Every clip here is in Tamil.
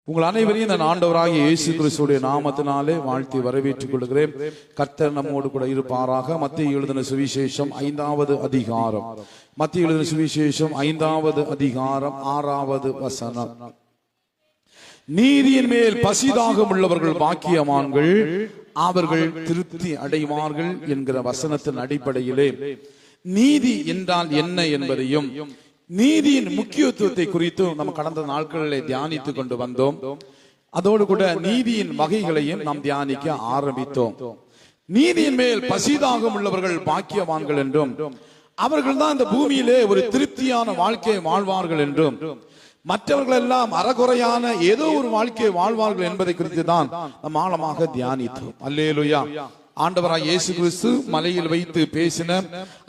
உங்கள் அனைவரையும் நான் ஆண்டவராகிய இயேசு கிறிஸ்துவின் நாமத்தினாலே வாழ்த்தி வரவேற்றுக் கொள்கிறேன். கர்த்தர் நம்மோடு கூட இருப்பாராக. மத்தேயு எழுதின சுவிசேஷம் 5வது அதிகாரம். மத்தேயு எழுதின சுவிசேஷம் 5வது அதிகாரம் 6வது வசனம். நீதியின் மேல் பசிதாகம் உள்ளவர்கள் பாக்கியவான்கள், அவர்கள் திருப்தி அடைவார்கள் என்கிற வசனத்தின் அடிப்படையிலே நீதி என்றால் என்ன என்பதையும் நீதியின் முக்கியத்துவத்தை குறித்து நம்ம கடந்த நாட்களில் தியானித்துக் கொண்டு வந்தோம். அதோடு கூட நீதியின் வகைகளையும் நாம் தியானிக்க ஆரம்பித்தோம். நீதியின் மேல் பசிதாகம் உள்ளவர்கள் பாக்கியவான்கள் என்றும், அவர்கள் தான் இந்த பூமியிலே ஒரு திருப்தியான வாழ்க்கையை வாழ்வார்கள் என்றும், மற்றவர்கள் எல்லாம் அறகுறையான ஏதோ ஒரு வாழ்க்கையை வாழ்வார்கள் என்பதை குறித்து தான் நாம் ஆழமாக தியானித்தோம். அல்லேலூயா. ஆண்டவராய் இயேசு கிறிஸ்து மலையில் வைத்து பேசின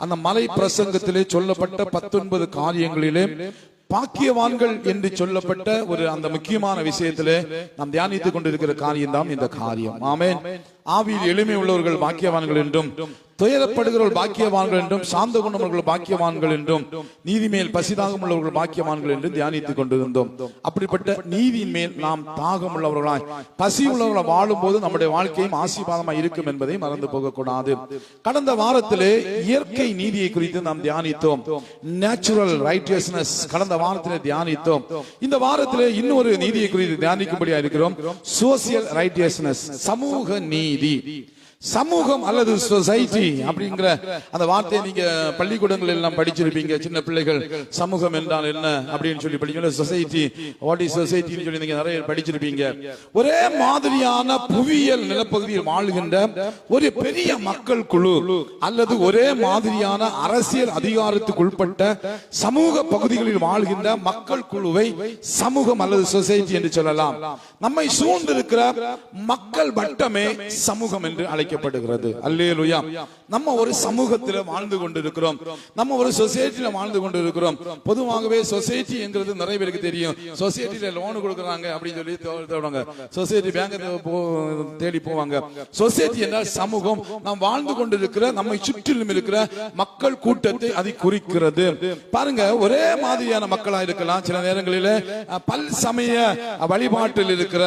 அந்த மலை பிரசங்கத்திலே சொல்லப்பட்ட 19 காரியங்களிலே பாக்கியவான்கள் என்று சொல்லப்பட்ட ஒரு அந்த முக்கியமான விஷயத்திலே நாம் தியானித்துக் கொண்டிருக்கிற காரியம் தான் இந்த காரியம். ஆமென். ஆவியில் எளிமை உள்ளவர்கள் பாக்கியவான்கள் என்றும், துயரப்படுகிறவர்கள் பாக்கியவான்கள் என்றும், சாந்த குணமுள்ளவர்கள் பாக்கியவான்கள் என்றும், நீதி மேல் பசிதாகம் உள்ளவர்கள் பாக்கியவான்கள் என்று தியானித்துக் கொண்டிருந்தோம். அப்படிப்பட்ட நீதியின் மேல் நாம் தாகம் உள்ளவர்களாய் பசி உள்ளவர்களாய் வாழும் போது நம்முடைய வாழ்க்கையும் ஆசீர்வாதமாய் இருக்கும் என்பதை மறந்து போகக்கூடாது. கடந்த வாரத்திலே இயற்கை நீதியை குறித்து நாம் தியானித்தோம். நேச்சுரல் ரைட்டியஸ்னஸ் கடந்த வாரத்திலே தியானித்தோம். இந்த வாரத்திலே இன்னொரு நீதியை குறித்து தியானிக்கும்படியா இருக்கிறோம். சோசியல் ரைட்டியஸ்னஸ், சமூக நீதி. சமூகம் அல்லது சொசைட்டி அப்படிங்கிற அந்த வார்த்தையை நீங்க பள்ளிக்கூடங்களில் எல்லாம் படிச்சிருப்பீங்க. சின்ன பிள்ளைகள் சமூகம் என்றால் என்ன அப்படின்னு சொல்லி படிக்கல. சொசைட்டி, வாட் இஸ் சொசைட்டின்னு சொல்லி நீங்க நிறைய படிச்சிருப்பீங்க. ஒரே மாதிரியான புவியியல் நிலப்பகுதியில் வாழ்கின்ற ஒரு பெரிய மக்கள் குழு அல்லது ஒரே மாதிரியான அரசியல் அதிகாரத்துக்கு உட்பட்ட சமூக பகுதிகளில் வாழ்கின்ற மக்கள் குழுவை சமூகம் அல்லது சொசைட்டி என்று சொல்லலாம். நம்மை சூழ்ந்திருக்கிற மக்கள் வட்டமே சமூகம் என்று அழைக்க. அல்லேலூயா. நம்ம ஒரு சமூகத்தில் வாழ்ந்து கொண்டிருக்கிறோம். நம்ம ஒரு சொசைட்டில வாழ்ந்து கொண்டிருக்கிறோம். பொதுவாகவே சொசைட்டி என்கிறது நிறைய பேருக்கு தெரியும். சொசைட்டில லோன் கொடுக்கறாங்க அப்படின்னு சொல்லி தேடுவாங்க. சொசைட்டி பேங்க் தேடி போவாங்க. சொசைட்டி என்றால் சமூகம். நாம் வாழ்ந்து கொண்டிருக்கிற நம்மை சுற்றிலும் இருக்கிற மக்கள் கூட்டத்தை அது குறிக்கிறது. பாருங்க, ஒரே மாதிரியான மக்களா இருக்கலாம். சில நேரங்களில் பல் சமய வழிபாட்டில் இருக்கிற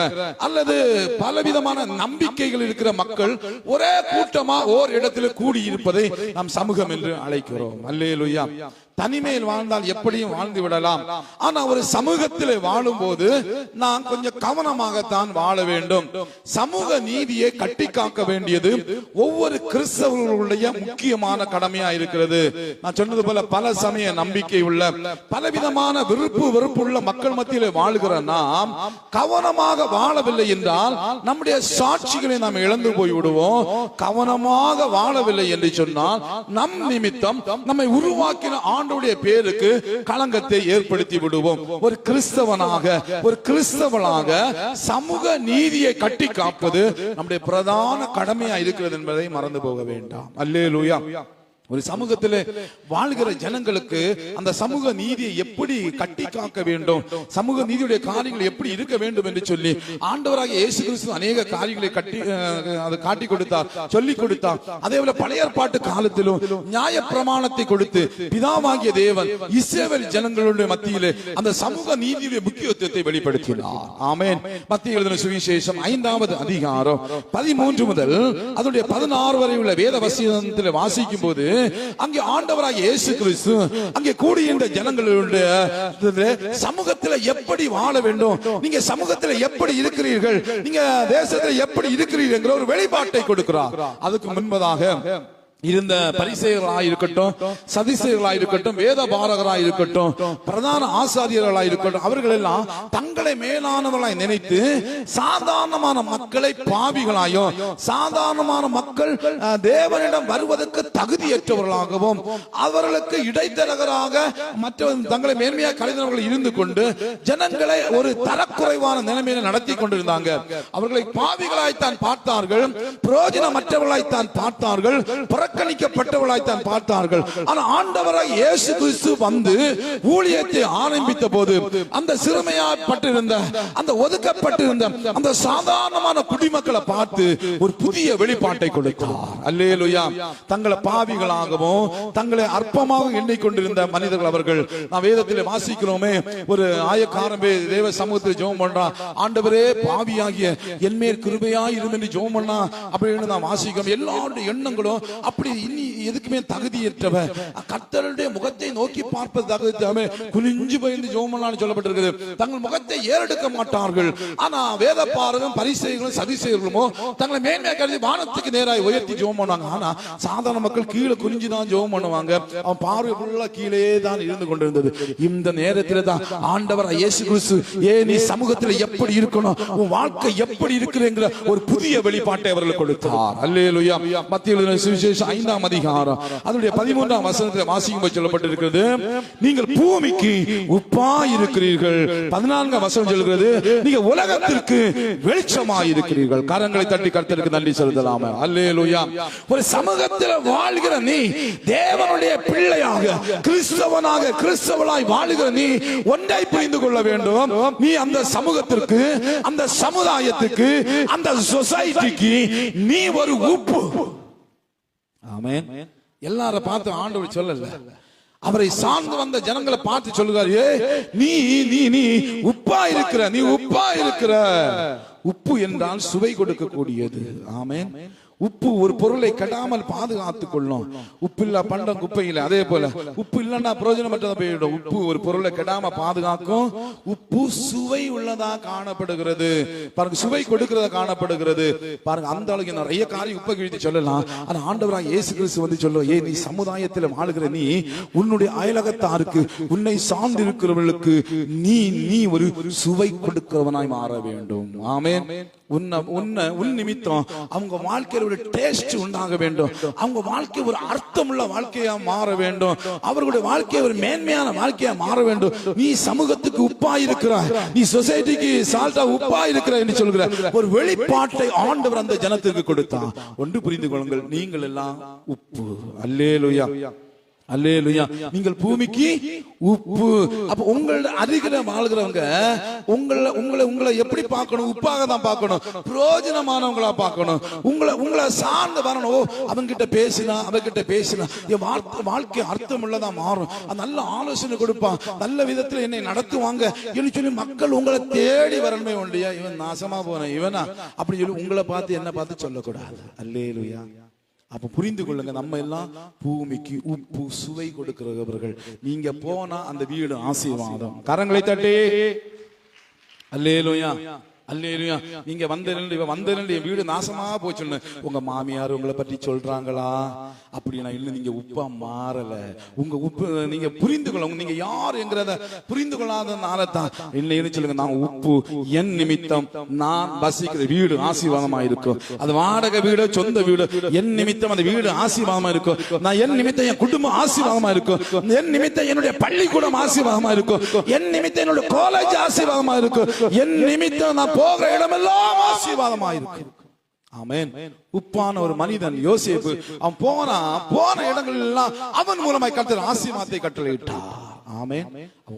அல்லது பலவிதமான நம்பிக்கைகள் இருக்கிற மக்கள் ஒரே கூட்டமா ஓர் இடத்துல கூடி இருப்பதை நாம் சமூகம் என்று அழைக்கிறோம். அல்லேலூயா. தனிமையில் வாழ்ந்தால் எப்படியும் வாழ்ந்து விடலாம். ஆனா ஒரு சமூகத்தில் வாழும் போது நாம் கொஞ்சம் கவனமாகத்தான் வாழ வேண்டும். சமூக நீதியை கட்டி காக்க வேண்டியது ஒவ்வொரு கிறிஸ்தவர்களுடைய முக்கியமான கடமையா இருக்கிறது. நான் சொன்னது போல பல சமய நம்பிக்கை உள்ள பலவிதமான வெறுப்புள்ள மக்கள் மத்தியில் வாழ்கிற நாம் கவனமாக வாழவில்லை என்றால் நம்முடைய சாட்சிகளை நாம் இழந்து போய் விடுவோம். கவனமாக வாழவில்லை என்று சொன்னால் நம் நிமித்தம் நம்மை உருவாக்கின ஆண்டவருடைய பேருக்கு களங்கத்தை ஏற்படுத்தி விடுவோம். ஒரு கிறிஸ்தவனாக, ஒரு கிறிஸ்தவனாக சமூக நீதியை கட்டி காப்பது நம்முடைய பிரதான கடமையா இருக்கிறது என்பதை மறந்து போக வேண்டாம். அல்லேலூயா. ஒரு சமூகத்தில் வாழ்கிற ஜனங்களுக்கு அந்த சமூக நீதியை எப்படி கட்டி காக்க வேண்டும், சமூக நீதியுடைய காரியங்கள் எப்படி இருக்க வேண்டும் என்று சொல்லி ஆண்டவராக இயேசு கிறிஸ்து அநேக காரியங்களை காட்டி கொடுத்தார், சொல்லிக் கொடுத்தார். அதே போல பழைய ஏற்பாட்டு காலத்திலும் நியாய பிரமாணத்தை கொடுத்து பிதாவாகிய தேவன் இஸ்ரவேல் ஜனங்களுடைய மத்தியிலே அந்த சமூக நீதியுடைய முக்கியத்துவத்தை வெளிப்படுத்தினார். ஆமென். மத்தேயு எழுதின சுவிசேஷம் 5வது அதிகாரம் 13 முதல் அதனுடைய 16 வரை உள்ள வேத வசனத்தில் வாசிக்கும் போது அங்கே ஆண்டவராகிய இயேசு கிறிஸ்து அங்கே கூடியிருந்த ஜனங்களுடைய சமூகத்தில் எப்படி வாழ வேண்டும், நீங்க சமூகத்தில் எப்படி இருக்கிறீர்கள், நீங்க தேசத்தில் எப்படி இருக்கிறீர்கள் என்கிற ஒரு வெளிப்பாட்டை கொடுக்கிறார். அதுக்கு முன்பதாக இருந்த பரிசேயர்களாய் இருக்கட்டும், சதிசேயர்களாய் இருக்கட்டும், வேத பாரகராய் இருக்கட்டும், பிரதான ஆசாரியர்களாய் இருக்கட்டும், அவர்கள் எல்லாம் தங்களை மேலானவர்களாய் நினைத்து சாதாரணமான மக்களை பாவிகளாயும், சாதாரணமான மக்கள் தேவனிடம் வருவதற்கு தகுதியற்றவர்களாகவும், அவர்களுக்கு இடைத்தரகராக மற்ற தங்களை மேன்மையாக கலைஞர்கள் இருந்து கொண்டு ஜனங்களை ஒரு தரக்குறைவான நிலைமையில நடத்தி கொண்டிருந்தாங்க. அவர்களை பாவிகளாய்த்தான் பார்த்தார்கள், பிரயோஜனமற்றவர்களாய்த்தான் பார்த்தார்கள், புறக்கணிக்கப்பட்டவளாய் தான் பார்த்தார்கள். ஆனா ஆண்டவராய் இயேசு கிறிஸ்து வந்து ஊழியத்தை ஆரம்பித்த போது அந்த சிறுமையாப்பட்டிருந்த, அந்த ஒதுக்கப்பட்டிருந்த அந்த சாதாரணமான குடிமக்களை பார்த்து ஒரு புதிய வெளிப்பாட்டை கொடுத்தார். அல்லேலூயா. தங்களை பாவிகளாகவும் தங்களை அற்பமாக எண்ணிக்கொண்டிருந்த மனிதர்கள் அவர்கள். நாம் வேதத்திலே வாசிக்கிறோமே, ஒரு ஆயக்காரமே தேவ சமூகத்தில் ஜெபம் பண்றான், ஆண்டவரே பாவியாகிய என்மேல் கிருபையாய் இரும் என்று ஜெபம் பண்ணா அப்படின்னு நாம் வாசிக்கிறோம். எல்லாருடைய எண்ணங்களும் அப்படி இனி எதுக்குமே தகுதியற்றவன், கர்த்தருடைய முகத்தை நோக்கி பார்ப்பது தகுதியாம குனிஞ்சு பயந்து ஜெபம் பண்ணான்னு சொல்லப்பட்டிருக்கிறது. தங்கள் முகத்தை ஏறெடுக்க மாட்டார்கள். ஆனா வேத பாரகம் பரிசேயர்களும் சதிசேயர்களுமோ தங்களை மேன்மையா கருதி வானத்துக்கு நேராக உயர்த்தி ஜெபம் பண்ணுவாங்க. ஆனா சாதாரண மக்கள் கீழே குனிஞ்சு தான் ஜெபம் பண்ணுவாங்க. அவன் பார்வை ஃபுல்லா கீழே தான் இருந்து கொண்டிருந்தது. இந்த நேரத்தில் தான் ஆண்டவர் இயேசு கிறிஸ்து, நீ சமூகத்தில் எப்படி இருக்கணும், உன் வாழ்க்கை எப்படி இருக்குங்கிற ஒரு புதிய வெளிப்பாட்டை அவர்களுக்கு கொடுத்தார். அல்லேலூயா. மத்திய எழுதின சுவிசேஷம் 5ஆம் அதிகாரம் அதனுடைய 13ஆம் வசனத்தில் வாசிக்கும் சொல்லப்பட்டிருக்கிறது, நீங்கள் பூமிக்கு உப்பா இருக்கிறீர்கள். 14ஆம் வசனம் சொல்கிறது, நீங்க உலகத்திற்கு வெளிச்சமாய் இருக்கிறீர்கள். கரங்களை தட்டி கர்த்தருக்கு நன்றி செலுத்தலாமே. அல்லேலூயா. ஒரு சமூகத்தில் வாழ்கிற நீ, தேவனுடைய பிள்ளையாக கிறிஸ்தவனாக கிறிஸ்தவனாய் வாழுகிற நீ ஒன்றை புரிந்து கொள்ள வேண்டும். நீ அந்த சமூகத்திற்கு, அந்த சமுதாயத்துக்கு, அந்த சொசைட்டிக்கு நீ ஒரு உப்பு. ஆமென். எல்லாரும் பார்த்து ஆண்டவர் சொல்லல, அவரை சார்ந்து வந்த ஜனங்களை பார்த்து சொல்லுகிறார், நீ நீ நீ உப்பா இருக்கிற, நீ உப்பா இருக்கிற. உப்பு என்றால் சுவை கொடுக்கக்கூடியது. ஆமென். உப்பு ஒரு பொருளை கெடாமல் பாதுகாத்துக் கொள்ளும். உப்பு இல்ல பண்டம் குப்பையில், அதே போல உப்பு இல்லன்னா பிரயோஜனமற்றதா போயிடும். உப்பு ஒரு பொருளை கெடாம பாதுகாக்கும். உப்பு சுவை உள்ளதா காணப்படுகிறது. பாருங்க, சுவை கொடுக்கிறதா காணப்படுகிறது. பாருங்க, அந்த அளவுக்கு நிறைய காரியம் உப்பை கிழித்து சொல்லலாம். ஆனா ஆண்டவராக இயேசு கிறிஸ்து வந்து சொல்லுவோம், நீ சமுதாயத்தில் வாழுகிற நீ, உன்னுடைய அயலகத்தாருக்கு, உன்னை சார்ந்து இருக்கிறவர்களுக்கு நீ நீ ஒரு சுவை கொடுக்கிறவனாய் மாற வேண்டும். ஆமென். உன் நிமித்தம் அவங்க வாழ்க்கையில் ஒரு டேஸ்ட் உண்டாக வேண்டும். அவங்க வாழ்க்கை ஒரு அர்த்தமுள்ள வாழ்க்கையா மாற வேண்டும். அவர்களுடைய வாழ்க்கை ஒரு மேன்மையான வாழ்க்கையா மாற வேண்டும். நீ சமூகத்துக்கு உப்பா இருக்கிறாய், நீ சொசைட்டிக்கு சால்ட்டா உப்பா இருக்கிறாய் என்று சொல்கிற ஒரு வெளிப்பாட்டை ஆண்டவர் அந்த ஜனத்திற்கு கொடுத்தான். ஒன்று புரிந்து கொள்ளுங்கள், நீங்கள் எல்லாம் உப்பு. அல்லேலூயா. அல்லேலூயா. நீங்கள் பூமிக்கு உப்பு. அப்ப உங்கள அருகில வாழ்கிறவங்க உங்களை எப்படி பார்க்கணும்? உப்பாக தான் பார்க்கணும். பிரயோஜனமானவங்களா பார்க்கணும். உங்களை சார்ந்து வரணும். அவன்கிட்ட பேசினா, அவகிட்ட பேசினா என் வாழ்க்கை அர்த்தம் உள்ளதா மாறும். நல்ல ஆலோசனை கொடுப்பான், நல்ல விதத்துல என்னை நடத்துவாங்க என்று சொல்லி மக்கள் உங்களை தேடி வரணுமே ஒன்றியா, இவன் நாசமா போன இவனா அப்படி சொல்லி உங்களை பார்த்து என்ன பார்த்து சொல்லக்கூடாது. அல்லேலூயா. அப்ப புரிந்து கொள்ளுங்க, நம்ம எல்லாம் பூமிக்கு உப்பு, சுவை கொடுக்கிறவர்கள். நீங்க போனா அந்த வீடு ஆசீர்வாதம். கரங்களை தட்டி அல்லேலூயா. அல்லேலூயா. நீங்க வந்தேன் என் வீடு நாசமா போச்சுன்னு உங்க மாமியார் உங்களை பற்றி சொல்றாங்களா? அப்படின்னா இல்ல, நீங்க உப்பா மாறல. உங்க உப்பு நீங்க புரிந்து கொள்ள, நீங்க யார் என்கிறத புரிந்து கொள்ளாதனால தான் இல்லைன்னு சொல்லுங்க. நான் உப்பு, என் நிமித்தம் நான் வசிக்கிற வீடு ஆசீர்வாதமா இருக்கும். அது வாடகை வீடு, சொந்த வீடு, என் நிமித்தம் அந்த வீடு ஆசீர்வாதமா இருக்கும். நான் என் நிமித்தம் என் குடும்பம் ஆசீர்வாதமா இருக்கும். என் நிமித்தம் என்னுடைய பள்ளிக்கூடம் ஆசீர்வாதமா இருக்கும். என் நிமித்தம் என்னுடைய காலேஜ் ஆசீர்வாதமா இருக்கும். என் நிமித்தம் நான் போகிற இடமெல்லாம் ஆசீர்வாதமா இருக்கு. ஆமென். உப்பான ஒரு மனிதன் யோசேப்பு, அவன் போன இடங்கள் எல்லாம் அவன் மூலமாய் கர்த்தர் ஆசீர்வாதத்தை கட்டளையிட்டார். ஆமென்.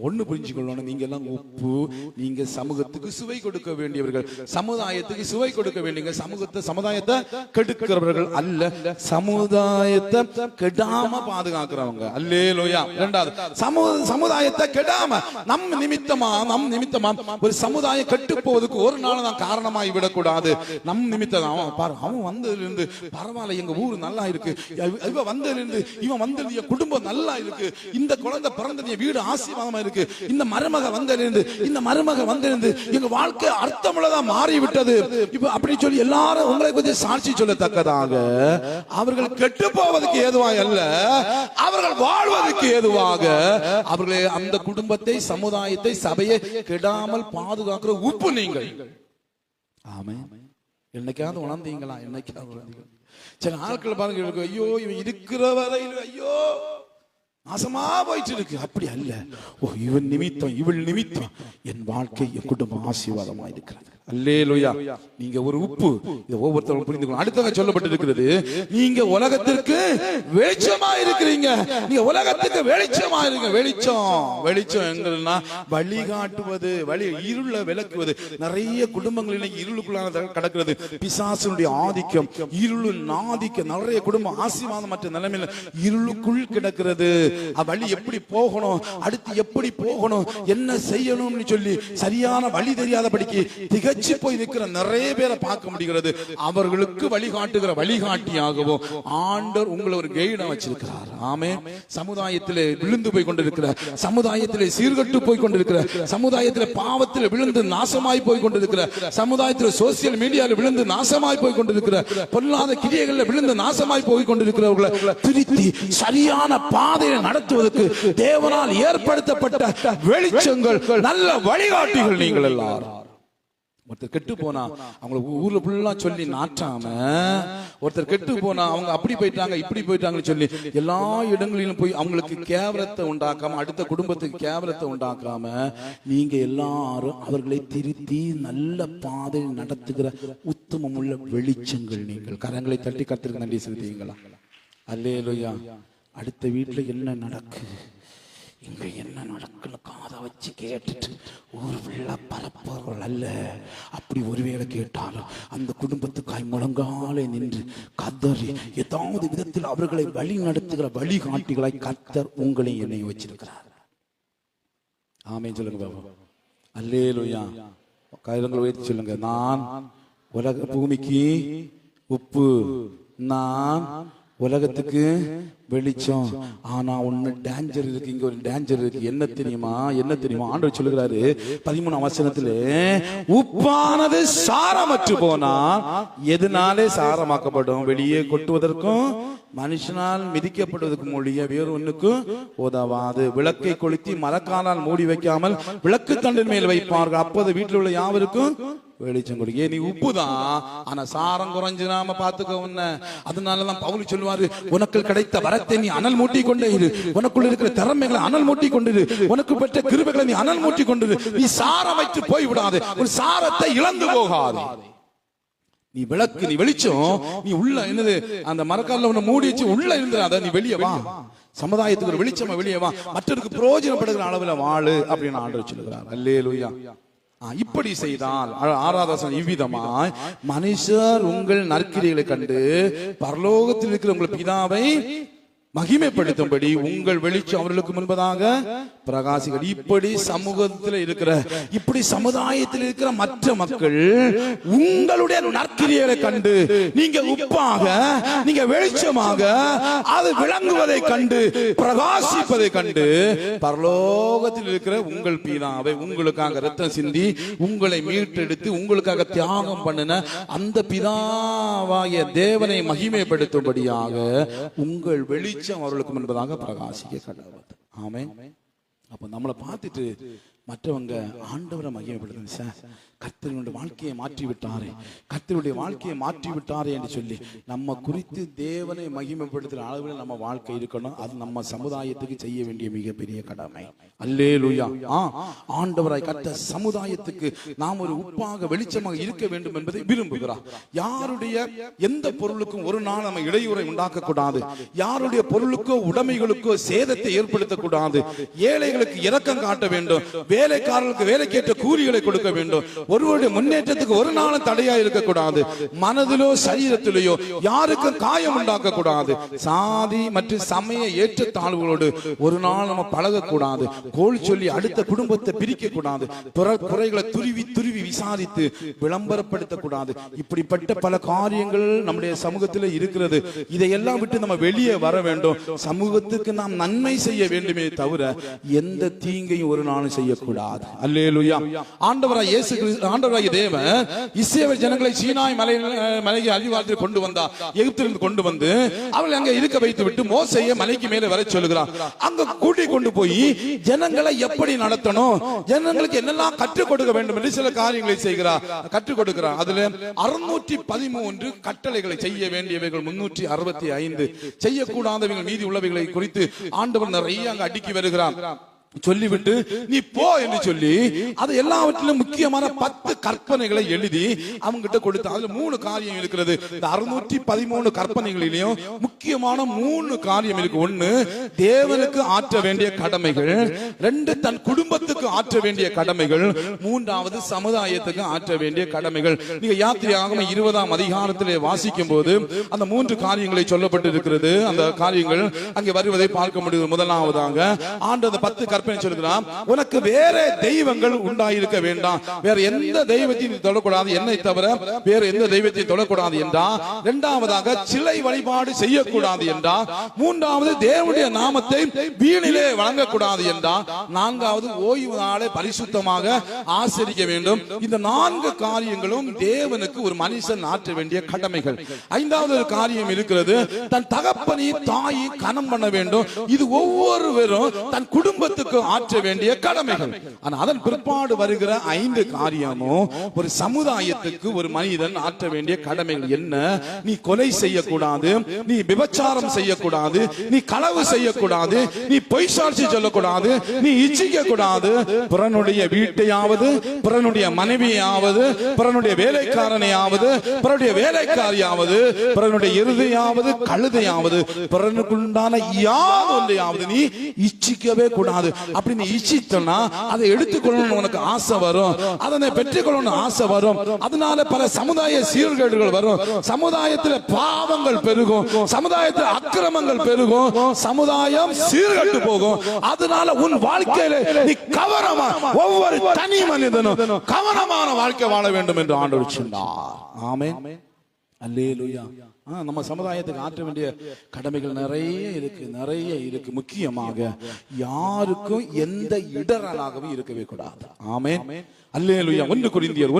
ஒண்ணு புரிஞ்சுக்கொள்ளணும், நீங்க எல்லாம் உப்பு. நீங்க சமூகத்துக்கு சுவை கொடுக்க வேண்டியவர்கள், சமுதாயத்துக்கு சுவை கொடுக்க வேண்டிய, சமுதாயத்தை கெடுக்கிறவர்கள் அல்ல, சமுதாயத்தை கெடாம பாதுகாக்கிறவங்க. அல்லேலூயா. இரண்டாவது, சமுதாயத்தை கெடாம நம் நிமித்தமா ஒரு சமுதாயம் கெட்டு போவதுக்கு ஒரு நாள் தான் காரணமாகி விடக்கூடாது. நம் நிமித்தம் அவன் வந்ததுல இருந்து பரவாயில்ல, எங்க ஊர் நல்லா இருக்கு, இவன் வந்ததுல இருந்து இவன் வந்தது, என் குடும்பம் நல்லா இருக்கு, இந்த குழந்தை பிறந்தது, வீடு ஆசீர்வாதமா இருக்கு, இந்த மருமக வந்திருந்து எங்க வாழ்க்கை அர்த்தமுள்ளதா மாறிவிட்டது. இப்ப அப்படி சொல்லி எல்லாரும் உங்களை கொஞ்சம் சாட்சி சொல்லத்தக்கதாக அவர்கள் கெட்டு போவதற்கு ஏதுவாக அல்ல, அவர்கள் வாழ்வதற்கு ஏதுவாக அவர்களே அந்த குடும்பத்தை, சமுதாயத்தை, சபையை கெடாமல் பாதுகாக்கிற உப்பு நீங்கள். ஆமென். என்னைக்காவது உணர்ந்தீங்களா? என்னைக்காவது உணர்ந்தீங்களா? சில ஆட்கள் பாருங்க, ஐயோ இவன் இருக்கிற வரையில் ஐயோ நாசமா போயிட்டு இருக்கு. அப்படி அல்ல. ஓ, இவன் நிமித்தம், இவள் நிமித்தம் என் வாழ்க்கை, என் குடும்பம் ஆசீர்வாதமா இருக்கிறது. அல்லேலூயா. நீங்க ஒரு உப்பு. இதை ஒவ்வொருத்தரும் புரிந்து கொள்ளணும். அடுத்தவங்க சொல்லப்பட்டிருக்கிறது, நீங்க உலகத்திற்கு வெளிச்சமா இருக்கிறீங்க. நீங்க உலகத்துக்கு வெளிச்சமா இருங்க. வெளிச்சம் வெளிச்சம் எங்கன்னா வழிகாட்டுவது, வழி இருள விளக்குவது. நிறைய குடும்பங்களில் இருளுக்குள்ளான கடக்கிறது. பிசாசுடைய ஆதிக்கம், இருள் ஆதிக்கம். நிறைய குடும்பம் ஆசீர்வாதமற்ற நிலைமையில இருளுக்குள் கிடக்கிறது. வழி எப்படி போகணும், அடுத்து எப்படி போகணும், என்ன செய்யணும்னு சொல்லி சரியான வழி தெரியாதபடிக்கு திகச்சு போய் நிற்கிற நிறைய பேரை பார்க்க முடிகிறது. அவர்களுக்கு வழிகாட்டுகிற வழிகாட்டியாகவோ ஆண்டவர் உங்களை ஒரு கைடா வச்சிருக்கிறார். ஆமே. சமுதாயத்திலே விழுந்து போய் கொண்டிருக்கிற, சமுதாயத்திலே சீர்கட்டு போய் கொண்டிருக்கிற, சமுதாயத்திலே பாவத்தில் விழுந்து நாசமாய் போய் கொண்டிருக்கிற, சமுதாயத்தில் சோசியல் மீடியாவில் விழுந்து நாசமாய் போய் கொண்டிருக்கிற, பொல்லாத கிரியைகளில் விழுந்து நாசமாய் போய் கொண்டிருக்கிறவர்களை திருத்தி சரியான பாதையை நடத்துவதற்கு தேவனால் ஏற்படுத்தப்பட்ட வெளிச்சங்கள், நல்ல வழிகாட்டிகள் நீங்கள் எல்லாரும். ஒருத்தர் கெட்டு போனா அவங்களை ஊர்ல ஃபுல்லா சொல்லி நாட்டாம, ஒருத்தர் கெட்டு போனா அவங்க அப்படி போயிட்டாங்க இப்படி போயிட்டாங்கன்னு சொல்லி எல்லா இடங்களிலும் போய் அவங்களுக்கு கேவலத்தை உண்டாக்காம, அடுத்த குடும்பத்துக்கு கேவலத்தை உண்டாக்காம, நீங்க எல்லாரும் அவர்களை திருத்தி நல்ல பாதையில் நடத்துகிற உத்தமம் உள்ள வெளிச்சங்கள் நீங்கள். கரங்களை தட்டி கர்த்தருக்கு நன்றி செலுத்துவீங்களா? அல்லேலூயா. அடுத்த வீட்டுல என்ன நடக்குது, இங்க என்ன நடக்குன்னு காதை வச்சு கேட்டுட்டு ஊர் உள்ள பரப்பவர்கள் அல்ல. அப்படி ஒருவேளை கேட்டாலும் அந்த குடும்பத்துக்காய் முழங்காலே நின்று கதறி ஏதாவது விதத்தில் அவர்களை வழி நடத்துகிற வழிகாட்டிகளாய் கர்த்தர் உங்களை என்னை வச்சிருக்கிறார். ஆமே சொல்லுங்க பாபா. அல்லேலூயா. கைரங்களை உயர்த்தி சொல்லுங்க. நான் உலக பூமிக்கு உப்பு, நான் உலகத்துக்கு வெளிச்சம். ஆனா ஒண்ணு டேஞ்சர் இருக்கு. இங்க ஒரு டேஞ்சர் இருக்கு. என்ன தெரியுமா? என்ன தெரியுமா? ஆண்டவர் சொல்லுகிறாரு 13ஆம் வசனத்திலே, உப்பானது சாரமற்று போனா எதனாலே சாரமாக்கப்படும்? வெளியே கொட்டுவதற்கும் மனுஷனால் மிதிக்கப்படுவதற்கு மொழிய வேறு ஒண்ணுக்கும் உதவாது. விளக்கை கொளுத்தி மரக்காலால் மூடி வைக்காமல் விளக்கு தண்டின் மேல் வைப்பார்கள், அப்போது வீட்டில் உள்ள யாவருக்கும் வெளிச்சம் கொடுக்க. நீ உப்புதான், ஆனா சாரம் குறைஞ்சு நாம பாத்துக்க உன்ன. அதனாலதான் பவுல் சொல்லுவாரு, உனக்கு கிடைத்த வரத்தை நீ அனல் மூட்டி கொண்டே இரு, உனக்குள்ள இருக்கிற திறமைகளை அனல் மூட்டி கொண்டிரு, உனக்கு பெற்ற கிருபைகளை நீ அனல் மூட்டி கொண்டிரு. நீ சாரம் வைத்து போய் விடாது, ஒரு சாரத்தை இழந்து போகாது. நீ விளக்கு, நீ வெளிச்சம், நீ உள்ள என்னது அந்த மரக்கால உன்னை மூடி வச்சு உள்ள இருந்துடாத, நீ வெளியே வா. சமுதாயத்துக்கு ஒரு வெளிச்சமா வெளியே வா, மற்றவருக்கு பிரயோஜனப்படுகிற அளவுல வாழு அப்படின்னு ஆண்டவர் சொல்லுகிறார். அல்லேலூயா. இப்படி செய்தால் 6வது வசனம், இவ்விதமாய் மனுஷர் உங்கள் நற்கிரியைகளை கண்டு பரலோகத்தில் இருக்கிற உங்கள் பிதாவை மகிமைப்படுத்தும்படி உங்கள் வெளிச்சம் அவர்களுக்கு முன்பதாக பிரகாசிகள். இப்படி சமூகத்தில் இருக்கிற, இப்படி சமுதாயத்தில் இருக்கிற மற்ற மக்கள் உங்களுடைய நற்கிரியைகளை கண்டு, நீங்க உப்பாக, நீங்க வெளிச்சமாக அது விளங்குவதை கண்டு, பிரகாசிப்பதை கண்டு, பரலோகத்தில் இருக்கிற உங்கள் பிதாவை, உங்களுக்காக ரத்தம் சிந்தி உங்களை மீட்டெடுத்து உங்களுக்காக தியாகம் பண்ணின அந்த பிதாவாகிய தேவனை மகிமைப்படுத்தும்படியாக உங்கள் வெளிச்சம் அவர்களுக்கு முன்பதாக பிரகாசிக்க கடவுள். ஆமென். அப்ப நம்மளை பார்த்துட்டு மற்றவங்க ஆண்டவரை மகிமைப்படுத்துங்க. சார், கர்த்தருடைய வாழ்க்கையை மாற்றி விட்டாரே, கர்த்தருடைய வாழ்க்கையை மாற்றி விட்டாரே என்று சொல்லி நம்ம குறித்து தேவனை மகிமைப்படுத்துகிற அளவில் நம்ம வாழ்க்கை இருக்கணும். அது நம்ம சமுதாயத்துக்கு செய்ய வேண்டிய மிகப்பெரிய கடமை. அல்லேலூயா. ஆண்டவராய் கர்த்த சமுதாயத்துக்கு நாம் ஒரு உப்பாக வெளிச்சமாக இருக்க வேண்டும் என்பதை விரும்புகிறார். யாருடைய எந்த பொருளுக்கும் ஒரு நாள் நம்ம இடையூறை உண்டாக்க கூடாது. யாருடைய பொருளுக்கோ உடைமைகளுக்கோ சேதத்தை ஏற்படுத்தக்கூடாது. ஏழைகளுக்கு இரக்கம் காட்ட வேண்டும். வேலைக்காரர்களுக்கு வேலைக்கேற்ற கூலிகளை கொடுக்க வேண்டும். ஒருவருடைய முன்னேற்றத்துக்கு ஒரு நாளும் தடையா இருக்கக்கூடாது. மனதிலோ சரீரத்திலேயோ யாருக்கும் காயம் உண்டாக்க கூடாது. சாதி மற்றும் சமய ஏற்றத்தாழ்வுகளோடு ஒரு நாள் நம்ம பழகக்கூடாது. கோல் சொல்லி அடுத்த குடும்பத்தை பிரிக்க கூடாது. குறைகளை துருவி துருவி விசாரித்து விளம்பரப்படுத்தக்கூடாது. இப்படிப்பட்ட பல காரியங்கள் நம்முடைய சமூகத்தில் இருக்கிறது. இதையெல்லாம் விட்டு நம்ம வெளியே வர வேண்டும். சமூகத்துக்கு நாம் நன்மை செய்ய வேண்டுமே தவிர எந்த தீங்கையும் ஒரு நாளும் செய்யக்கூடாது. அல்லேலூயா. ஆண்டவராய் இயேசு கிறிஸ்து, ஆண்டவராகிய தேவன் இஸ்ரவேல் ஜனங்களை சீனாய் மலைக்கு அடிவாரத்தில் கொண்டு வந்தார். எகிப்திலிருந்து கொண்டு வந்து அவளை அங்க இருக்க வைத்து விட்டு மோசேயை மலைக்கு மேலே வர சொல்லுகிறார். அங்க கூட்டி கொண்டு போய் ஜனங்களை எப்படி நடத்தணும், ஜனங்களுக்கு என்னெல்லாம் கற்றுக் கொடுக்க வேண்டும் என்று சில காரியங்களை செய்கிறார், கற்றுக் கொடுக்கிறார். அதுல 613 கட்டளைகளை, செய்ய வேண்டியவைகள் 365, செய்யக்கூடாதவைகள் மீதி உள்ளவைகளை குறித்து ஆண்டவர் நிறைய அங்க அடுக்கி வருகிறார். சொல்லிவிட்டு நீ போ என்று சொல்லி அது எல்லாவற்றிலும் முக்கியமான 10 கற்பனைகளை எழுதி அவங்க கிட்ட கொடுத்து அதுல 3 காரியம் இருக்கிறது. இந்த 613 கற்பனைகளிலும் முக்கியமான 3 காரியம் இருக்கு. 1, தேவனுக்கு ஆற்ற வேண்டிய கடமைகள். 2, தன் குடும்பத்துக்கு ஆற்ற வேண்டிய கடமைகள். 3வது சமுதாயத்துக்கு ஆற்ற வேண்டிய கடமைகள். நீங்க யாத்திரையாகமம் 20ஆம் அதிகாரத்திலே வாசிக்கும் போது அந்த 3 காரியங்களை சொல்லப்பட்டு இருக்கிறது. அந்த காரியங்கள் அங்கே வருவதை பார்க்க முடியும். முதலாவதாக ஆண்டவர் 10 கற்பனை சொல்கிறான், உனக்கு வேற தெய்வங்கள் உண்டாயிருக்க வேண்டாம், வேற எந்த தெய்வத்தையும் தொடக்கூடாது, என்னை தவிர வேற எந்த தெய்வத்தையும் தொடக்கூடாது என்றார். இரண்டாவதாக சிலை வழிபாடு செய்யக்கூடாது என்றார். மூன்றாவது தேவனுடைய நாமத்தை வீணிலே வழங்கக்கூடாது என்றார். நான்காவது ஓய்வு நாளை பரிசுத்தமாக ஆசரிக்க வேண்டும். இந்த 4 காரியங்களும் தேவனுக்கு ஒரு மனுஷன் ஆற்ற வேண்டிய கடமைகள். ஐந்தாவது ஒரு காரியம் இருக்கிறது, தன் தகப்பனை தாயை கனம் பண்ண வேண்டும். இது ஒவ்வொருவரும் தன் குடும்பத்துக்கு ஆற்ற வேண்டிய கடமைகள். அதன் பிற்பாடு வருகிற 5 காரியமும் ஒரு சமுதாயத்துக்கு ஒரு மனிதன் ஆற்ற வேண்டிய கடமைகள். என்ன? நீ கொலை செய்யக்கூடாது, நீ விபச்சாரம் செய்யக்கூடாது, நீ களவு செய்யக்கூடாது, நீ பொய் சாட்சி சொல்லக்கூடாது, நீ இச்சிக்க கூடாது, பிறனுடைய வீட்டையாவது, பிறனுடைய மனைவியாவது, பிறனுடைய வேலைக்காரனையாவது, பிறனுடைய வேலைக்காரியாவது, பிறனுடைய எருதையாவது கழுதையாவது, பிறனுக்குண்டான யாவது நீ இச்சிக்கவே கூடாது. அப்படி நீ இச்சித்தனா அதை எடுத்துக்கொள்ளணும் உனக்கு ஆசை வரும், அதனை பெற்றுக்கொள்ளணும் ஆசை வரும். அதனால பல சமுதாய சீர்கேடுகள் வரும், சமுதாயத்தில் பாவங்கள் பெருகும், சமுதாயத்தில் அக்கிரமங்கள் பெருகும், சமுதாயம் சீர்கட்டு போகும். அதனால உன் வாழ்க்கையில நீ கவனமா, ஒவ்வொரு தனி மனிதனும் கவனமான வாழ்க்கை வாழ வேண்டும் என்று ஆண்டவர் சொன்னார். ஆமென், அல்லேலூயா. நம்ம சமுதாயத்துக்கு ஆற்ற வேண்டிய கடமைகள் நிறைய இருக்கு. முக்கியமாக யாருக்கும் எந்த இடரலாகவும் இருக்கவே கூடாது. ஆமென், அல்லேலூயா. 1 கொரிந்தியர்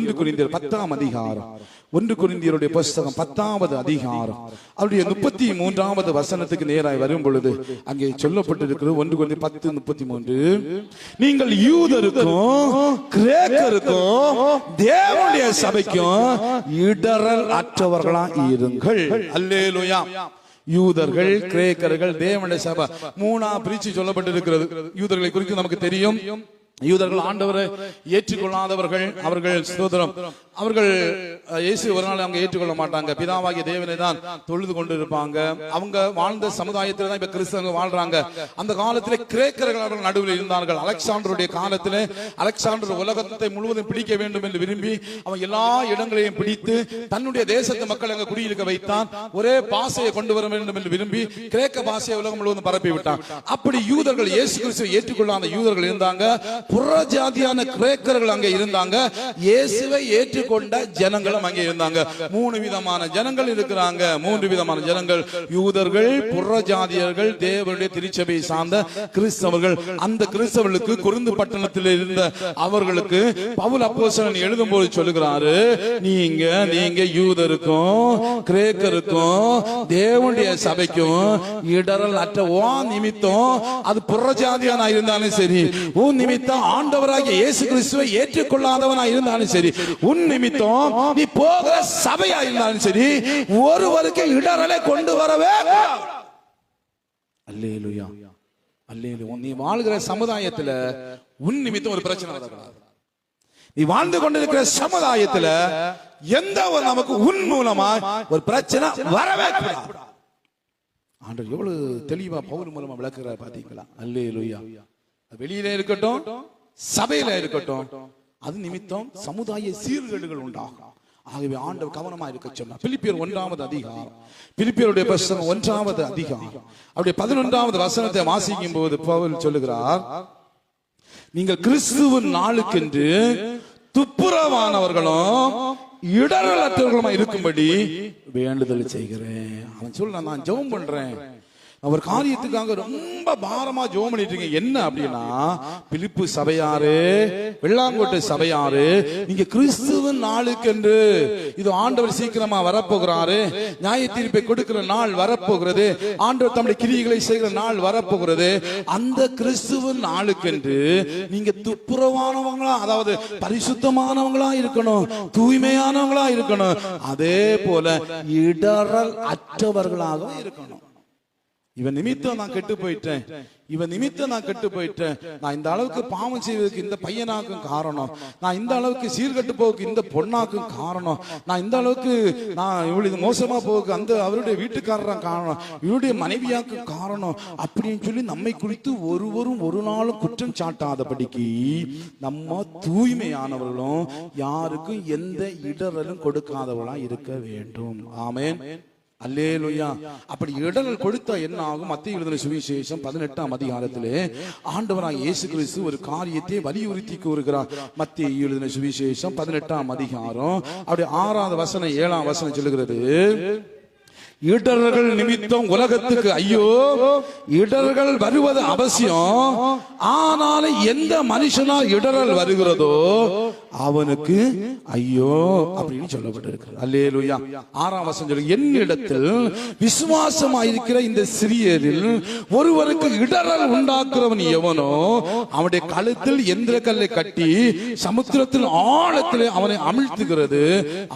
10ஆம் அதிகாரம், 1 கொரிந்தியருடைய புத்தகம் 10வது அதிகாரம் அவருடைய 33வது வசனத்துக்கு நேராய் வரும் பொழுது அங்கே சொல்லப்பட்டிருக்கிறது. 1 கொரிந்தியர் 10:33, நீங்கள் யூதருக்கும் கிரேக்கருக்கும் தேவனுடைய சபைக்கும் இடரல் அற்றவர்களா இருங்கள். அல்லேலூயா. யூதர்கள், கிரேக்கர்கள், தேவனுடைய சபை 3ஆ பிரிச்சு சொல்லப்பட்டிருக்கிறது. யூதர்களை குறித்து நமக்கு தெரியும். யூதர்கள் ஆண்டவரை ஏற்றுக்கொள்ளாதவர்கள். அவர்கள் ஸ்தோத்திரம், அவர்கள் இயேசு ஒரு நாள் அவங்க ஏற்றுக்கொள்ள மாட்டாங்க. பிதாவாகிய தேவனை தான் தொழுது கொண்டு இருப்பாங்க. அவங்க வாழ்ந்த சமுதாயத்தில் தான் இப்ப கிறிஸ்தவங்க வாழ்றாங்க. அந்த காலத்தில் கிரேக்கர்கள் அவர்கள் நடுவில் இருந்தார்கள். அலெக்சாண்டருடைய காலத்தில் அலெக்சாண்டர் உலகத்தை முழுவதும் பிடிக்க வேண்டும் என்று விரும்பி அவன் எல்லா இடங்களையும் பிடித்து தன்னுடைய தேசத்து மக்கள் அங்க குடியிருக்க வைத்தான். ஒரே பாசையை கொண்டு வர வேண்டும் என்று விரும்பி கிரேக்க பாசையை உலகம் முழுவதும் பரப்பி விட்டான். அப்படி யூதர்கள், இயேசு கிறிஸ்துவை ஏற்றுக்கொள்ளாத யூதர்கள் இருந்தாங்க, புறஜாதியான கிரேக்கர்கள் அங்கே இருந்தாங்க, இயேசுவை ஏற்றுக்கொண்ட ஜனங்களும் அங்கே இருந்தாங்க. 3 விதமான ஜனங்கள் இருக்கிறாங்க. 3 விதமான ஜனங்கள், யூதர்கள், புறஜாதியர்கள், தேவனுடைய திருச்சபையை சார்ந்த கிறிஸ்தவர்கள். அந்த கிறிஸ்தவர்களுக்கு கொரிந்து பட்டணத்தில் இருந்த அவர்களுக்கு பவுல் அப்போஸ்தலன் எழுதும்போது சொல்லுகிறாரு, நீங்க யூதருக்கும் கிரேக்கருக்கும் தேவனுடைய சபைக்கும் இடரல் அற்ற நிமித்தம், அது புறஜாதியான இருந்தாலும் சரி, உன் நிமித்தம் ஆண்டவராகிய இயேசு கிறிஸ்துவை ஏற்றுக்கொள்ளாதவனா இருந்தாலும் சரி, உன் நிமித்தம் நீ போகிற சபையா இருந்தாலும் சரி, ஒருவருக்கு இடரலை கொண்டு வரவே. அல்லேலூயா, அல்லேலூயா. நீ வாழ்கிற சமுதாயத்துல உன் நிமித்தம் ஒரு பிரச்சனை வரக்கூடாது. நீ வாழ்ந்து கொண்டிருக்கிற சமுதாயத்துல எந்த ஒரு நமக்கு உன் மூலமா ஒரு பிரச்சனை வரவே கூடாது. ஆண்டவர் எவ்வளவு தெளிவா பவுல் மூலமா விளக்குறார் பாத்தீங்களா? அல்லேலூயா. வெளியில இருக்கட்டும், சபையில இருக்கட்டும், அது நிமித்தம் சமுதாய சீர்கேடுகள் உண்டாகும். ஆகவே ஆண்டவர் கவனமா இருக்க சொன்னார். பிலிப்பியர் 1வது அதிகாரம், பிலிப்பியருடைய புத்தகம் 1வது அதிகாரம் அவருடைய 11வது வசனத்தை வாசிக்கும் போது பவுல் சொல்லுகிறார், நீங்கள் கிறிஸ்துவின் நாளுக்கென்று துப்புரவானவர்களும் இடரலற்றவர்களுமா இருக்கும்படி வேண்டுதல் செய்கிறேன். அவன் சொல்ல, நான் ஜெபம் பண்றேன், அவர் காரியத்துக்காக ரொம்ப பாரமா ஜெபம் பண்ணிட்டு இருக்கீங்க. என்ன அப்படின்னா, பிலிப்பு சபையாரு, வெள்ளாங்கோட்டை சபையாரு, நீங்க கிறிஸ்துவின் நாளுக்கென்று, இது ஆண்டவர் சீக்கிரமா வரப்போகிறாரு, நியாய தீர்ப்பை கொடுக்கிற நாள் வரப்போகிறது, ஆண்டவர் தம்முடைய கிரியைகளை செய்கிற நாள் வரப்போகிறது. அந்த கிறிஸ்துவின் நாளுக்கென்று நீங்க துப்புரவானவங்களா, அதாவது பரிசுத்தமானவங்களா இருக்கணும், தூய்மையானவங்களா இருக்கணும், அதே போல இடரல் அற்றவர்களாக இருக்கணும். இவன் நிமித்தம் நான் கெட்டு போயிட்டேன், இவன் நிமித்தம் நான் கெட்டு போயிட்டேன், நான் இந்த அளவுக்கு பாவம் செய்வதற்கு இந்த பையனாக்கும் காரணம், நான் இந்த அளவுக்கு சீர்கட்டு போக்கு இந்த பொண்ணாக்கும் காரணம், நான் இந்த அளவுக்கு நான் இவ்வளவு மோசமா போக்கு அந்த அவருடைய வீட்டுக்காரன் காரணம், இவருடைய மனைவியாக்கு காரணம் அப்படின்னு சொல்லி நம்மை குறித்து ஒருவரும் ஒரு நாளும் குற்றம் சாட்டாதபடிக்கு நம்ம தூய்மையானவர்களும் யாருக்கும் எந்த இடரலும் கொடுக்காதவர்களா இருக்க வேண்டும். ஆமென், அல்லேலூயா. அப்படி இடரல் கொடுத்தா என்ன ஆகும்? மத்திய எழுதின சுவிசேஷம் 18ஆம் அதிகாரத்திலே ஆண்டவராகிய இயேசு கிறிஸ்து ஒரு காரியத்தை வலியுறுத்தி கூறுகிறார். மத்திய எழுதின சுவிசேஷம் 18ஆம் அதிகாரம் அவருடைய 6வது வசனம் 7ஆம் வசனம் சொல்லுகிறது, இடர்கள் நிமித்தம் உலகத்துக்கு ஐயோ, இடர்கள் வருவது அவசியம், ஆனாலும் எந்த மனுஷனால் இடரல் வருகிறதோ அவனுக்கு ஐயோ அப்படின்னு சொல்லப்பட்டிருக்கிறது. அல்லேலூயா. 6ஆம் வசனம் சொல்லுங்க, என்னிடத்தில் விசுவாசமாயிருக்கிற இந்த சிறியரில் ஒருவருக்கு இடரல் உண்டாக்குறவன் எவனோ அவனுடைய கழுத்தில் எந்திர கல்லை கட்டி சமுத்திரத்தில் ஆழத்தில் அவனை அமிழ்த்துகிறது,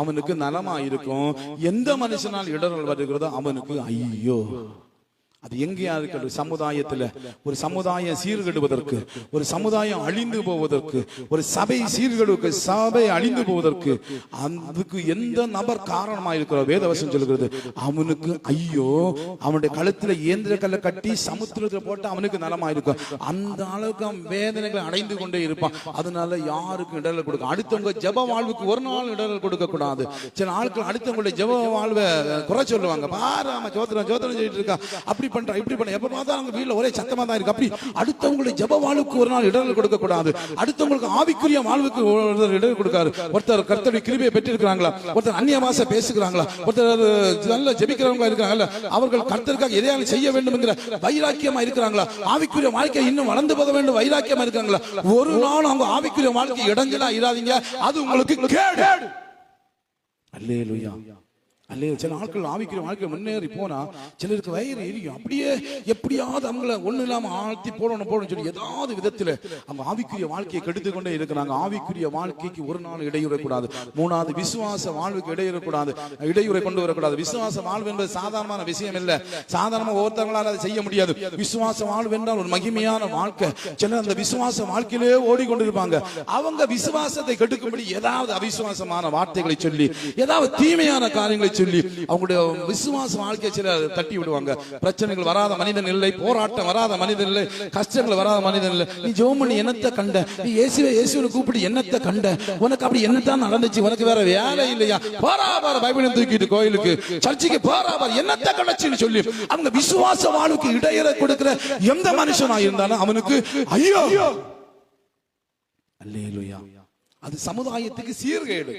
அவனுக்கு நலமாயிருக்கும். எந்த மனுஷனால் இடரல் வருகிறதோ அவனுக்கு ஐயோ. அது எங்கேயா இருக்கிறது? சமுதாயத்தில் ஒரு சமுதாயம் சீர்கெடுவதற்கு, ஒரு சமுதாயம் அழிந்து போவதற்கு, ஒரு சபை சீர்கெடுவதற்கு, சபை அழிந்து போவதற்கு அதுக்கு எந்த நபர் காரணமாக இருக்கிறார்? வேதவசனம் சொல்கிறது, அவனுக்கு ஐயோ. அவனுடைய கழுத்துல இயந்திர கல்லை கட்டி சமுத்திரத்தில் போட்டு அவனுக்கு நலமாயிருக்கும். அந்த அளவுக்கு அவன் வேதனைகளை அடைந்து கொண்டே இருப்பான். அதனால யாருக்கும் இடரல் கொடுக்க, அடுத்தவங்க ஜெப வாழ்வுக்கு ஒரு நாள் இடரல் கொடுக்க கூடாது. சில ஆட்கள் அடுத்தவங்களுடைய ஜெப வாழ்வை குறை சொல்லுவாங்க. பாரு அவன் ஜோத்திரம் ஜோத்திரம் சொல்லிட்டு இருக்கா, அப்படி பண்ற இப்படி பண்ண, எப்ப பார்த்தா அவங்க வீட்டுல ஒரே சத்தமா தான் இருக்கு. அப்படி அடுத்தவங்களுடைய ஜெப வாழ்வுக்கு ஒரு நாள் இடரல் கொடுக்க கூடாது. அடுத்தவங்களுக்கு ஆவிக்குரிய வாழ்வுக்கு இடரல் கொடுக்காரு. ஒருத்தர் கர்த்தருடைய கிருபையை பெற்றிருக்கிறாங்களா, ஒருத்தர் அந்நிய பாஷை பேசுகிறாங்களா, ஒருத்தர் நல்ல ஜெபிக்கிறவங்களா இருக்காங்கல்ல, அவர்கள் கர்த்தருக்காக எதையாவது செய்ய வேண்டும் என்கிற வைராக்கியமா இருக்கிறாங்களா, ஆவிக்குரிய வாழ்க்கை இன்னும் வளர்ந்து போக வேண்டும் வைராக்கியமா இருக்காங்களா, ஒரு நாள் அவங்க ஆவிக்குரிய வாழ்க்கை இடைஞ்சலா இராதீங்க, அது உங்களுக்கு கேடு. அல்லேலூயா. அல்லையா. சில ஆட்கள் ஆவிக்குரிய வாழ்க்கை முன்னேறி போனா சிலருக்கு வயிறு எரியும். அப்படியே எப்படியாவது அவங்கள ஒண்ணு இல்லாம ஆழ்த்தி போடணும் சொல்லி ஏதாவது விதத்துல அவங்க ஆவிக்குரிய வாழ்க்கையை கெடுத்து கொண்டே இருக்கிறாங்க. ஆவிக்குரிய வாழ்க்கைக்கு ஒரு நாள் இடையூறக்கூடாது. 3வது விசுவாச வாழ்வுக்கு இடையூறக்கூடாது, இடையூறை கொண்டு வரக்கூடாது. விசுவாச வாழ்வு என்பது சாதாரணமான விஷயம் இல்ல. சாதாரணமா ஒருத்தவங்களால அதை செய்ய முடியாது. விசுவாச வாழ்வு என்றால் ஒரு மகிமையான வாழ்க்கை. சிலர் அந்த விசுவாச வாழ்க்கையிலே ஓடிக்கொண்டிருப்பாங்க. அவங்க விசுவாசத்தை கெடுக்கும்படி ஏதாவது அவிசுவாசமான வார்த்தைகளை சொல்லி, ஏதாவது தீமையான காரியங்களை சொல்லி அவங்களுடைய விசுவாச வாழ்க்கையை சில தட்டி விடுவாங்க. பிரச்சனைகள் வராத மனிதன் இல்லை, போராட்டம் வராத மனிதன் இல்லை, கஷ்டங்கள் வராத மனிதன் இல்லை. நீ ஜெபம் பண்ணி என்னத்தை கண்ட, நீ இயேசுவை கூப்பிட்டு என்னத்தை கண்ட, உனக்கு அப்படி என்னத்தான் நடந்துச்சு, உனக்கு வேற வேலை இல்லையா, போராபார பைபிளை தூக்கிட்டு கோயிலுக்கு சர்ச்சுக்கு போராபார என்னத்தை கிடைச்சுன்னு சொல்லி அவங்க விசுவாச வாழ்வுக்கு இடையூறு கொடுக்கிற எந்த மனுஷனா இருந்தாலும் அவனுக்கு ஐயோ. அல்லேலூயா. அது சமுதாயத்துக்கு சீர்கேடு,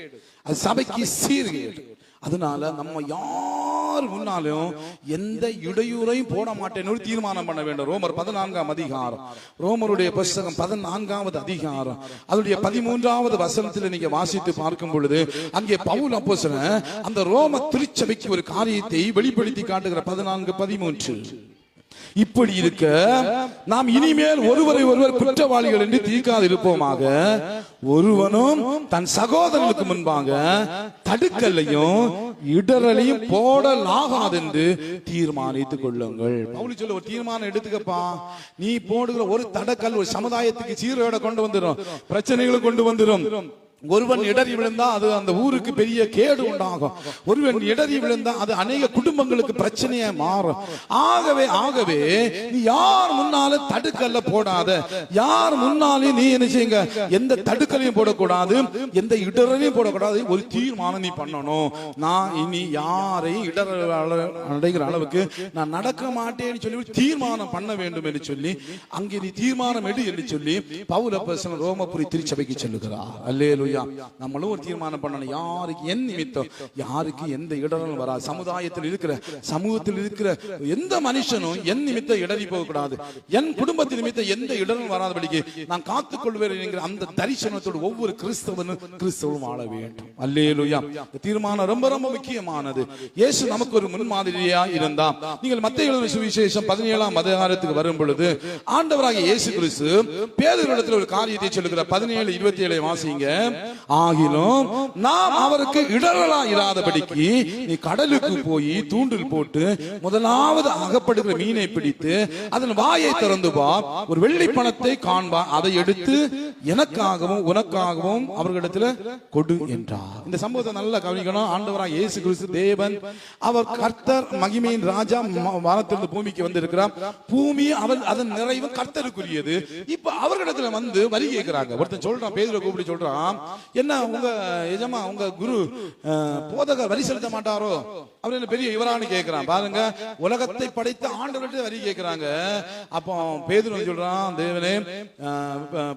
அது சபைக்கு சீர்கேடு. அதனால நம்ம யார் முன்னாலும் எந்த இடையூறையும் போட மாட்டேன்னு தீர்மானம் பண்ண வேண்டும். ரோமர் 14ஆம் அதிகாரம், ரோமருடைய புத்தகம் 14வது அதிகாரம் அதனுடைய 13வது வசனத்தில் நீங்க வாசித்து பார்க்கும் பொழுது அங்கே பவுல் அப்போஸ்தலன் அந்த ரோம திருச்சபைக்கு ஒரு காரியத்தை வெளிப்படுத்தி காட்டுகிற 14:13. இப்படி இருக்க நாம் இனிமேல் ஒருவரை ஒருவர் குற்றவாளிகள் என்று தீர்க்காது இருப்போமாக, ஒருவனும் தன் சகோதரனுக்கு முன்பாக தடுக்கல்லையும் இடரலையும் போடலாகாது என்று தீர்மானித்துக் கொள்ளுங்கள். பவுல் சொல்ல ஒரு தீர்மானம் எடுத்துக்கப்பா. நீ போடுகிற ஒரு தடக்கல் ஒரு சமுதாயத்துக்கு சீரோட கொண்டு வந்துடும், பிரச்சனைகளை கொண்டு வந்துடும். ஒருவன் இடறி விழுந்தா அது அந்த ஊருக்கு பெரிய கேடு உண்டாகும். ஒருவன் இடறி விழுந்தா அது அநேக குடும்பங்களுக்கு பிரச்சனையா மாறும். ஆகவே நீ யார் முன்னாலும் தடுக்கல்ல போடாத, யார் முன்னாலும் நீ என்ன செய்யுங்க, எந்த தடுக்கலையும் போடக்கூடாது, எந்த இடரையும் போடக்கூடாது. ஒரு தீர்மானம் நீ பண்ணணும். நான் இனி யாரையும் இடர் அடைகிற அளவுக்கு நான் நடக்க மாட்டேன்னு சொல்லி தீர்மானம் பண்ண வேண்டும் என்று சொல்லி அங்கே நீ தீர்மானம் எடு என்று சொல்லி பவுல் அப்போஸ்தலன் ரோமபுரி திருச்சபைக்கு சொல்லுகிறார். அல்லேலூயா. நம்மளும் ஒரு தீர்மானம் பண்ணணும். யாருக்கு என் நிமித்தம் யாருக்கு எந்த இடரும் வராது. சமுதாயத்தில் இருக்கிற எந்த மனுஷனும் என் நிமித்தம் இடறி போக கூடாது. என் குடும்பத்தின் நிமித்தம் எந்த இடரும் வராதபடிக்கு நான் காத்துக் கொள்வேன் என்கிற அந்த தரிசனத்தோடு ஒவ்வொரு கிறிஸ்தவனும் வாழ வேண்டும். அல்லேலூயா. தீர்மானம் ரொம்ப ரொம்ப முக்கியமானது. இயேசு நமக்கு ஒரு முன்மாதிரியா இருந்தா. நீங்கள் மத்தேயு சுவிசேஷம் 17ஆம் அதிகாரத்துக்கு வரும் பொழுது ஆண்டவராகிய இயேசு கிறிஸ்து பேதுருவிடத்தில் ஒரு காரியத்தை சொல்லுகிற 17:27 வாசிங்க. ஆகிலும் நாம் அவருக்கு இடரலா இராதபடிக்கு நீ கடலுக்கு போய் தூண்டில் போட்டு முதலாவது அகப்படுகிற மீனை பிடித்து அதன் வாயை திறந்து வா, ஒரு வெள்ளி பணத்தை காண்பா, அதை எடுத்து எனக்காகவும் உனக்காகவும் அவர்களிடத்துல கொடு என்றார். இந்த சம்பவத்தை நல்லா கவனிக்கணும். ஆண்டவராக இயேசு கிறிஸ்து தேவன், அவர் கர்த்தர், மகிமையின் ராஜா, வானத்திலிருந்து பூமிக்கு வந்து இருக்கிறார். பூமி அவன் அதன் நிறைவு கர்த்தருக்குரியது. இப்ப அவர்களிடத்துல வந்து வரி கேட்கிறாங்க. ஒருத்தன் சொல்றான், பேதுருவை கூப்பிட்டு சொல்றான், என்ன உங்க எஜமா உங்க குரு போதகர் வரி செலுத்த மாட்டாரோ அப்படின்னு பெரிய இவரான்னு கேட்கிறான். பாருங்க, உலகத்தை படைத்த ஆண்டவர்கிட்ட வரி கேட்கிறாங்க. அப்போ பேதுரு சொல்றான், தேவனே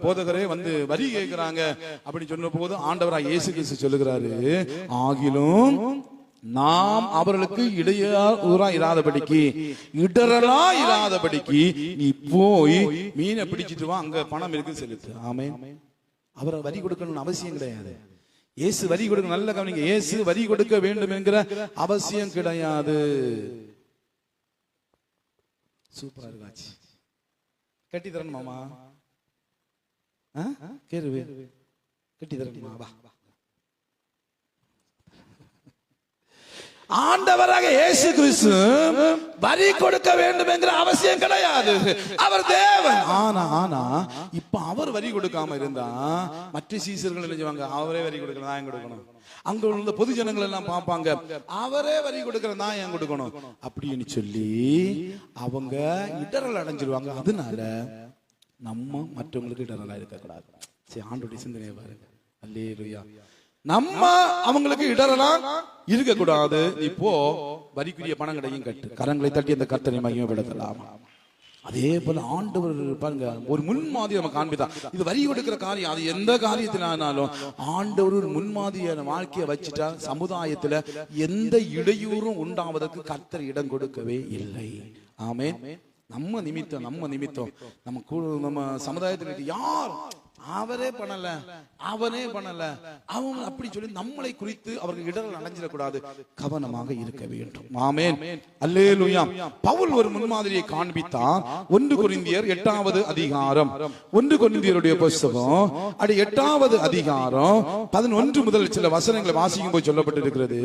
போதகரே வந்து வரி கேட்கிறாங்க அப்படின்னு சொன்ன போது ஆண்டவராக இயேசு கிறிஸ்து சொல்லுகிறாரு, ஆகிலும் நாம் அவர்களுக்கு இடையூறா இராதபடிக்கு இடரலா இராதபடிக்கு நீ போய் மீனை பிடிச்சிட்டு வா, அங்க பணம் இருக்கு செலுத்து. ஆமென். அவரை வரி கொடுக்கணும்னு அவசியம் கிடையாது. இயேசு வரி கொடுக்க, நல்ல கவனிங்க, இயேசு வரி கொடுக்க வேண்டும் என்கிற அவசியம் கிடையாது. சூப்பரா இருக்காச்சு. கட்டி தரணும் மாமா, கேருவே கட்டி தரணுமா? வா. ஆண்டவராக இயேசு கிறிஸ்து வரி கொடுக்க வேண்டும் என்கிற அவசியம் கிடையாது. அவர் தேவன். ஆனா இப்ப அவர் வரி கொடுக்காம இருந்தா மற்ற சீசர்கள் நினைச்சுவாங்க, அவரே வரி கொடுக்கணும், நான் ஏன் கொடுக்கணும். அங்க உள்ள பொது ஜனங்கள் எல்லாம் பார்ப்பாங்க, அவரே வரி கொடுக்கிற, நான் ஏன் கொடுக்கணும் அப்படின்னு சொல்லி அவங்க இடரல் அடைஞ்சிருவாங்க. அதனால நம்ம மற்றவங்களுக்கு இடரலா இருக்கக்கூடாது. சரி, ஆண்டோடைய சிந்தனையை பாருங்க. அல்லேலூயா. நம்ம அவங்களுக்கு இடரலாம் இருக்க கூடாது. இப்போ வரிக்குரிய பணம் கிடைக்கும் கட்டு, கரங்களை தட்டி அந்த கர்த்தரை மகிமைப்படுத்தலாம். அதே போல ஆண்டவர் பாருங்க, ஒரு முன்மாதிரி நம்ம காண்பித்தா. இது வரி கொடுக்கிற காரியம், அது எந்த காரியத்தினாலும் ஆண்டவர் ஒரு முன்மாதிரியான வாழ்க்கையை வச்சுட்டா சமுதாயத்துல எந்த இடையூறும் உண்டாவதற்கு கர்த்தர் இடம் கொடுக்கவே இல்லை. ஆமென். நம்ம நிமித்தம் நம்ம சமுதாயத்தில் யார் அவரே பண்ணல அவங்க அப்படி சொல்லி நம்மளை குறித்து அவர்கள் இடர்கள் அடைஞ்சிடக்கூடாது, கவனமாக இருக்க வேண்டும். ஆமென். அல்லேலூயா. பவுல் ஒரு முன்மாதிரியை காண்பித்தார். 1 கொரிந்தியர் 8வது அதிகாரம், 1 கொரிந்தியருடைய புத்தகம் அது 8வது அதிகாரம் 11 முதல் சில வசனங்களை வாசிக்கும் போது சொல்லப்பட்டிருக்கிறது,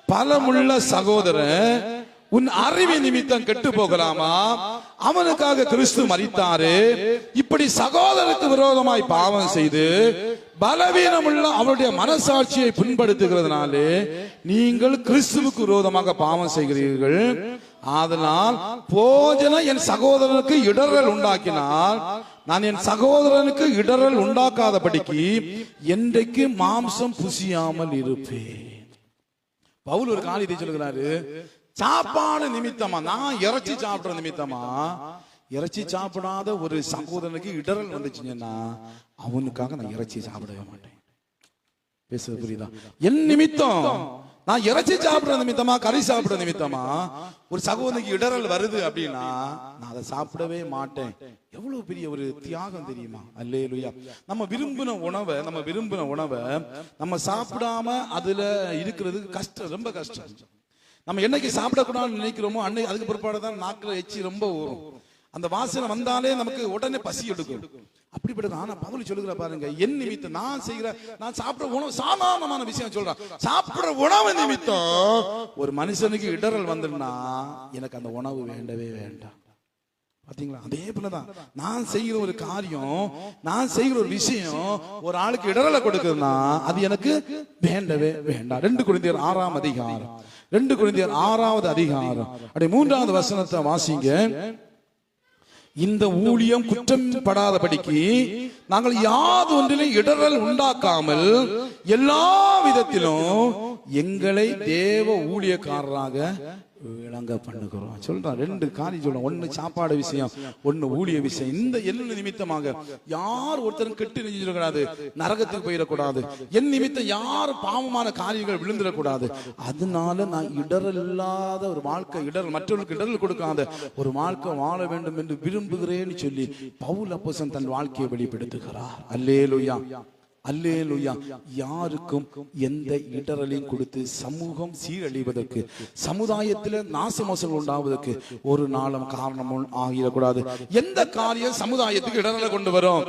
பலமுள்ள சகோதரன் உன் அறிவு நிமித்தம் கெட்டு போகலாமா? அவனுக்காக கிறிஸ்து மரித்தாரே. இப்படி சகோதரருக்கு விரோதமாய் பாவம் செய்து பலவீனமுள்ள அவருடைய மனசாட்சியை புண்படுத்துகிறதுனாலே நீங்கள் கிறிஸ்துவுக்கு விரோதமாக பாவம் செய்கிறீர்கள். அதனால் போஜன என் சகோதரனுக்கு இடரல் உண்டாக்கினால் நான் என் சகோதரனுக்கு இடரல் உண்டாக்காதபடிக்கு என்றைக்கு மாம்சம் புசியாமல் இருப்பேன். பவுல் ஒரு காரியத்தை சொல்லுகிறாரு, சாப்பாடு நிமித்தமா, நான் இறைச்சி சாப்பிடுற நிமித்தமா, இறைச்சி சாப்பிடாத ஒரு சகோதரனுக்கு இடரல் வந்துச்சுன்னா அவனுக்காக நான் இறைச்சி சாப்பிடவே மாட்டேன். பேசுறது புரியுதா? என் நிமித்தம், நான் இறைச்சி சாப்பிடுற நிமித்தமா, கறி சாப்பிடுற நிமித்தமா ஒரு சகோதரனுக்கு இடரல் வருது அப்படின்னா நான் அதை சாப்பிடவே மாட்டேன். எவ்வளவு பெரிய ஒரு தியாகம் தெரியுமா? அல்லேலூயா. நம்ம விரும்பின உணவை நம்ம சாப்பிடாம அதுல இருக்கிறது கஷ்டம், ரொம்ப கஷ்டம். நம்ம என்னைக்கு சாப்பிடக்கூடாதுன்னு நினைக்கிறோமோ அன்னைக்கு அதுக்கு பிற்பாடுதான் நாக்குல எச்சி ரொம்ப ஊறும். அந்த வாசனை வந்தாலே நமக்கு உடனே பசி எடுக்கும். அப்படிப்பட்டது. ஆனா பவுல் சொல்லுகிற பாருங்க, என் நிமித்தம் நான் சாப்பிடுற உணவு சாதாரணமான விஷயம் சொல்றேன். சாப்பிடுற உணவு நிமித்தம் ஒரு மனுஷனுக்கு இடரல் வந்துன்னா எனக்கு அந்த உணவு வேண்டவே வேண்டாம். பாத்தீங்களா? அதே போலதான் நான் செய்கிற ஒரு காரியம், நான் செய்கிற ஒரு விஷயம் ஒரு ஆளுக்கு இடரலை கொடுக்குதுன்னா அது எனக்கு வேண்டவே வேண்டாம். 2 கொரிந்தியர் 6ஆம் அதிகாரம், 2 கொரிந்தியர் 6வது அதிகாரம் அப்படி 3வது வசனத்தை வாசிங்க. இந்த ஊழியம் குற்றம் படாதபடிக்கு நாங்கள் யாதொன்றிலும் இடரல் உண்டாக்காமல் எல்லா விதத்திலும் எங்களை தேவ ஊழியக்காரராக விளங்க பண்ணுகிறோம். சொல்றான் 2 காரியம் சொல்றோம். 1 சாப்பாடு விஷயம், 1 ஊழிய விஷயம். இந்த எல்ல நிமித்தமாக யார் ஒருத்தரும் கெட்டு நெஞ்சிடக்கூடாது, நரகத்துக்கு போயிடக்கூடாது. என் நிமித்தம் யார் பாவமான காரியங்கள் விழுந்துடக்கூடாது. அதனால நான் இடரல் இல்லாத ஒரு வாழ்க்கை, மற்றவர்களுக்கு இடரல் கொடுக்காத ஒரு வாழ்க்கை வாழ வேண்டும் என்று விரும்புகிறேன்னு சொல்லி பவுல் அப்போஸ்தலன் தன் வாழ்க்கையை வெளிப்படுத்துகிறார். அல்லேலூயா. அல்லேலூயா. யாருக்கும் எந்த இடரலையும் கொடுத்து சமூகம் சீரழிவதற்கு, சமுதாயத்தில் நாசமோசம் உண்டாவதற்கு ஒரு நாளும் காரணமும் ஆகிடக்கூடாது. எந்த காரியம் சமுதாயத்துக்கு இடரலை கொண்டு வரும்,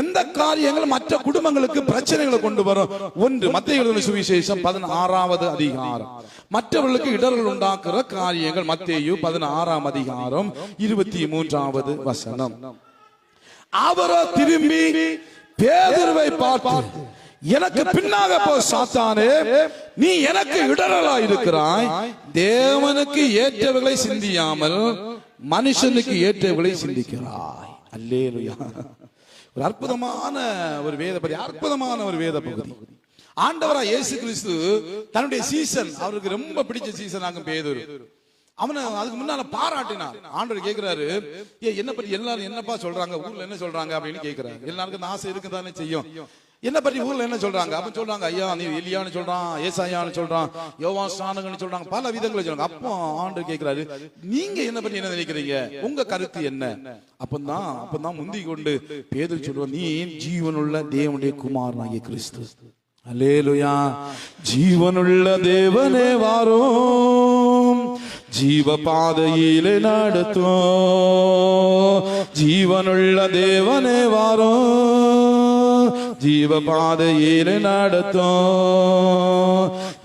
எந்த காரியங்கள் மற்ற குடும்பங்களுக்கு பிரச்சனைகளை கொண்டு வரும். ஒன்று மத்தேயு எழுதின சுவிசேஷம் 16வது அதிகாரம், மற்றவர்களுக்கு இடர்கள் உண்டாக்குற காரியங்கள். மத்தேயு 16ஆம் அதிகாரம் 23வது வசனம். அவரோ திரும்பி பேதுருவை பார்த்து, எனக்கு பின்னாக போ சாத்தானே, நீ எனக்கு இடரலா இருக்கிறாய். தேவனுக்கு ஏற்றவர்களை சிந்தியாமல் மனுஷனுக்கு ஏற்றவர்களை சிந்திக்கிறாய். அல்லேலூயா. ஒரு அற்புதமான ஒரு வேத பகுதி, அற்புதமான ஒரு வேத பகுதி. ஆண்டவரா இயேசு கிறிஸ்து தன்னுடைய சீசன், அவருக்கு ரொம்ப பிடிச்ச சீசன் ஆகும் பேதுரு. அவனை அதுக்கு முன்னால பாராட்டினார். ஆண்டவர் கேட்கிறாரு, என்ன பத்தி எல்லாரும் என்னப்பா சொல்றாங்க, ஊர்ல என்ன சொல்றாங்க அப்படின்னு கேட்கிறாரு. எல்லாருக்கும் அந்த ஆசை இருக்குதானே செய்யும். என்ன பத்தி ஊர்ல என்ன சொல்றாங்க? அப்ப சொல்றாங்க, ஐயா நீ எலியான்னு சொல்றான், ஏசாயான்னு சொல்றான், யோவான் ஸ்நானகன்னு சொல்றாங்க, பல விதங்களை சொல்றாங்க. அப்போ ஆண்டவர் கேட்கிறாரு, நீங்க என்ன பத்தி என்ன நினைக்கிறீங்க, உங்க கருத்து என்ன? அப்பதான் முந்தி கொண்டு பேதுரு சொல்லுவான், நீ ஜீவனுள்ள தேவனுடைய குமாரனாகிய கிறிஸ்து. அல்லேலூயா. ஜீவனுள்ள தேவனே வாரும், ஜீவ பாதையிலே நடத்தும். ஜீவனுள்ள தேவனே வாரும், ஜீவ பாதையிலே நடத்தும்.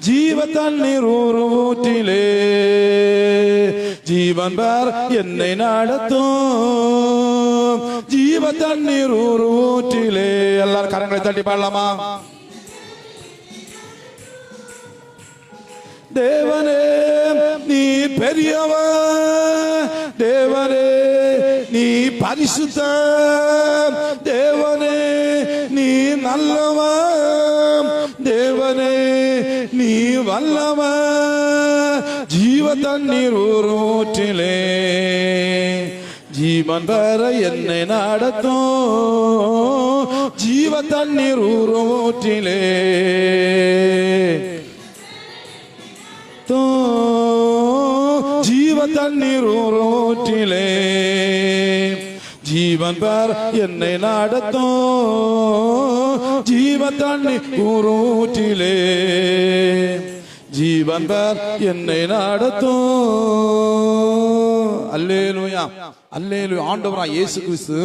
ஜீவ தண்ணீர் ஊற்றிலே ஜீவன் பேர் என்னை நடத்தும். ஜீவ தண்ணீர் ஊற்றிலே. எல்லாரும் கரங்களை தட்டி பாடலாமா? தேவனே நீ பெரியவன், தேவனே நீ பரிசுத்த, தேவனே நீ நல்லவன், தேவனே நீ வல்லவன். ஜீவ தண்ணீர் ஊற்றிலே ஜீவன் பெற என்னை நடத்தும். ஜீவ தண்ணீர் ஊற்றிலே ஜீவ தண்ணீர் ஊற்றிலே ஜீவன் பெற என்னை நடத்தும். ஜீவ தண்ணீர் ஊற்றிலே ஜீவன் பெற என்னை நடத்தும். அல்லேலூயா, அல்லேலூயா. ஆண்டவராய் இயேசு கிறிஸ்து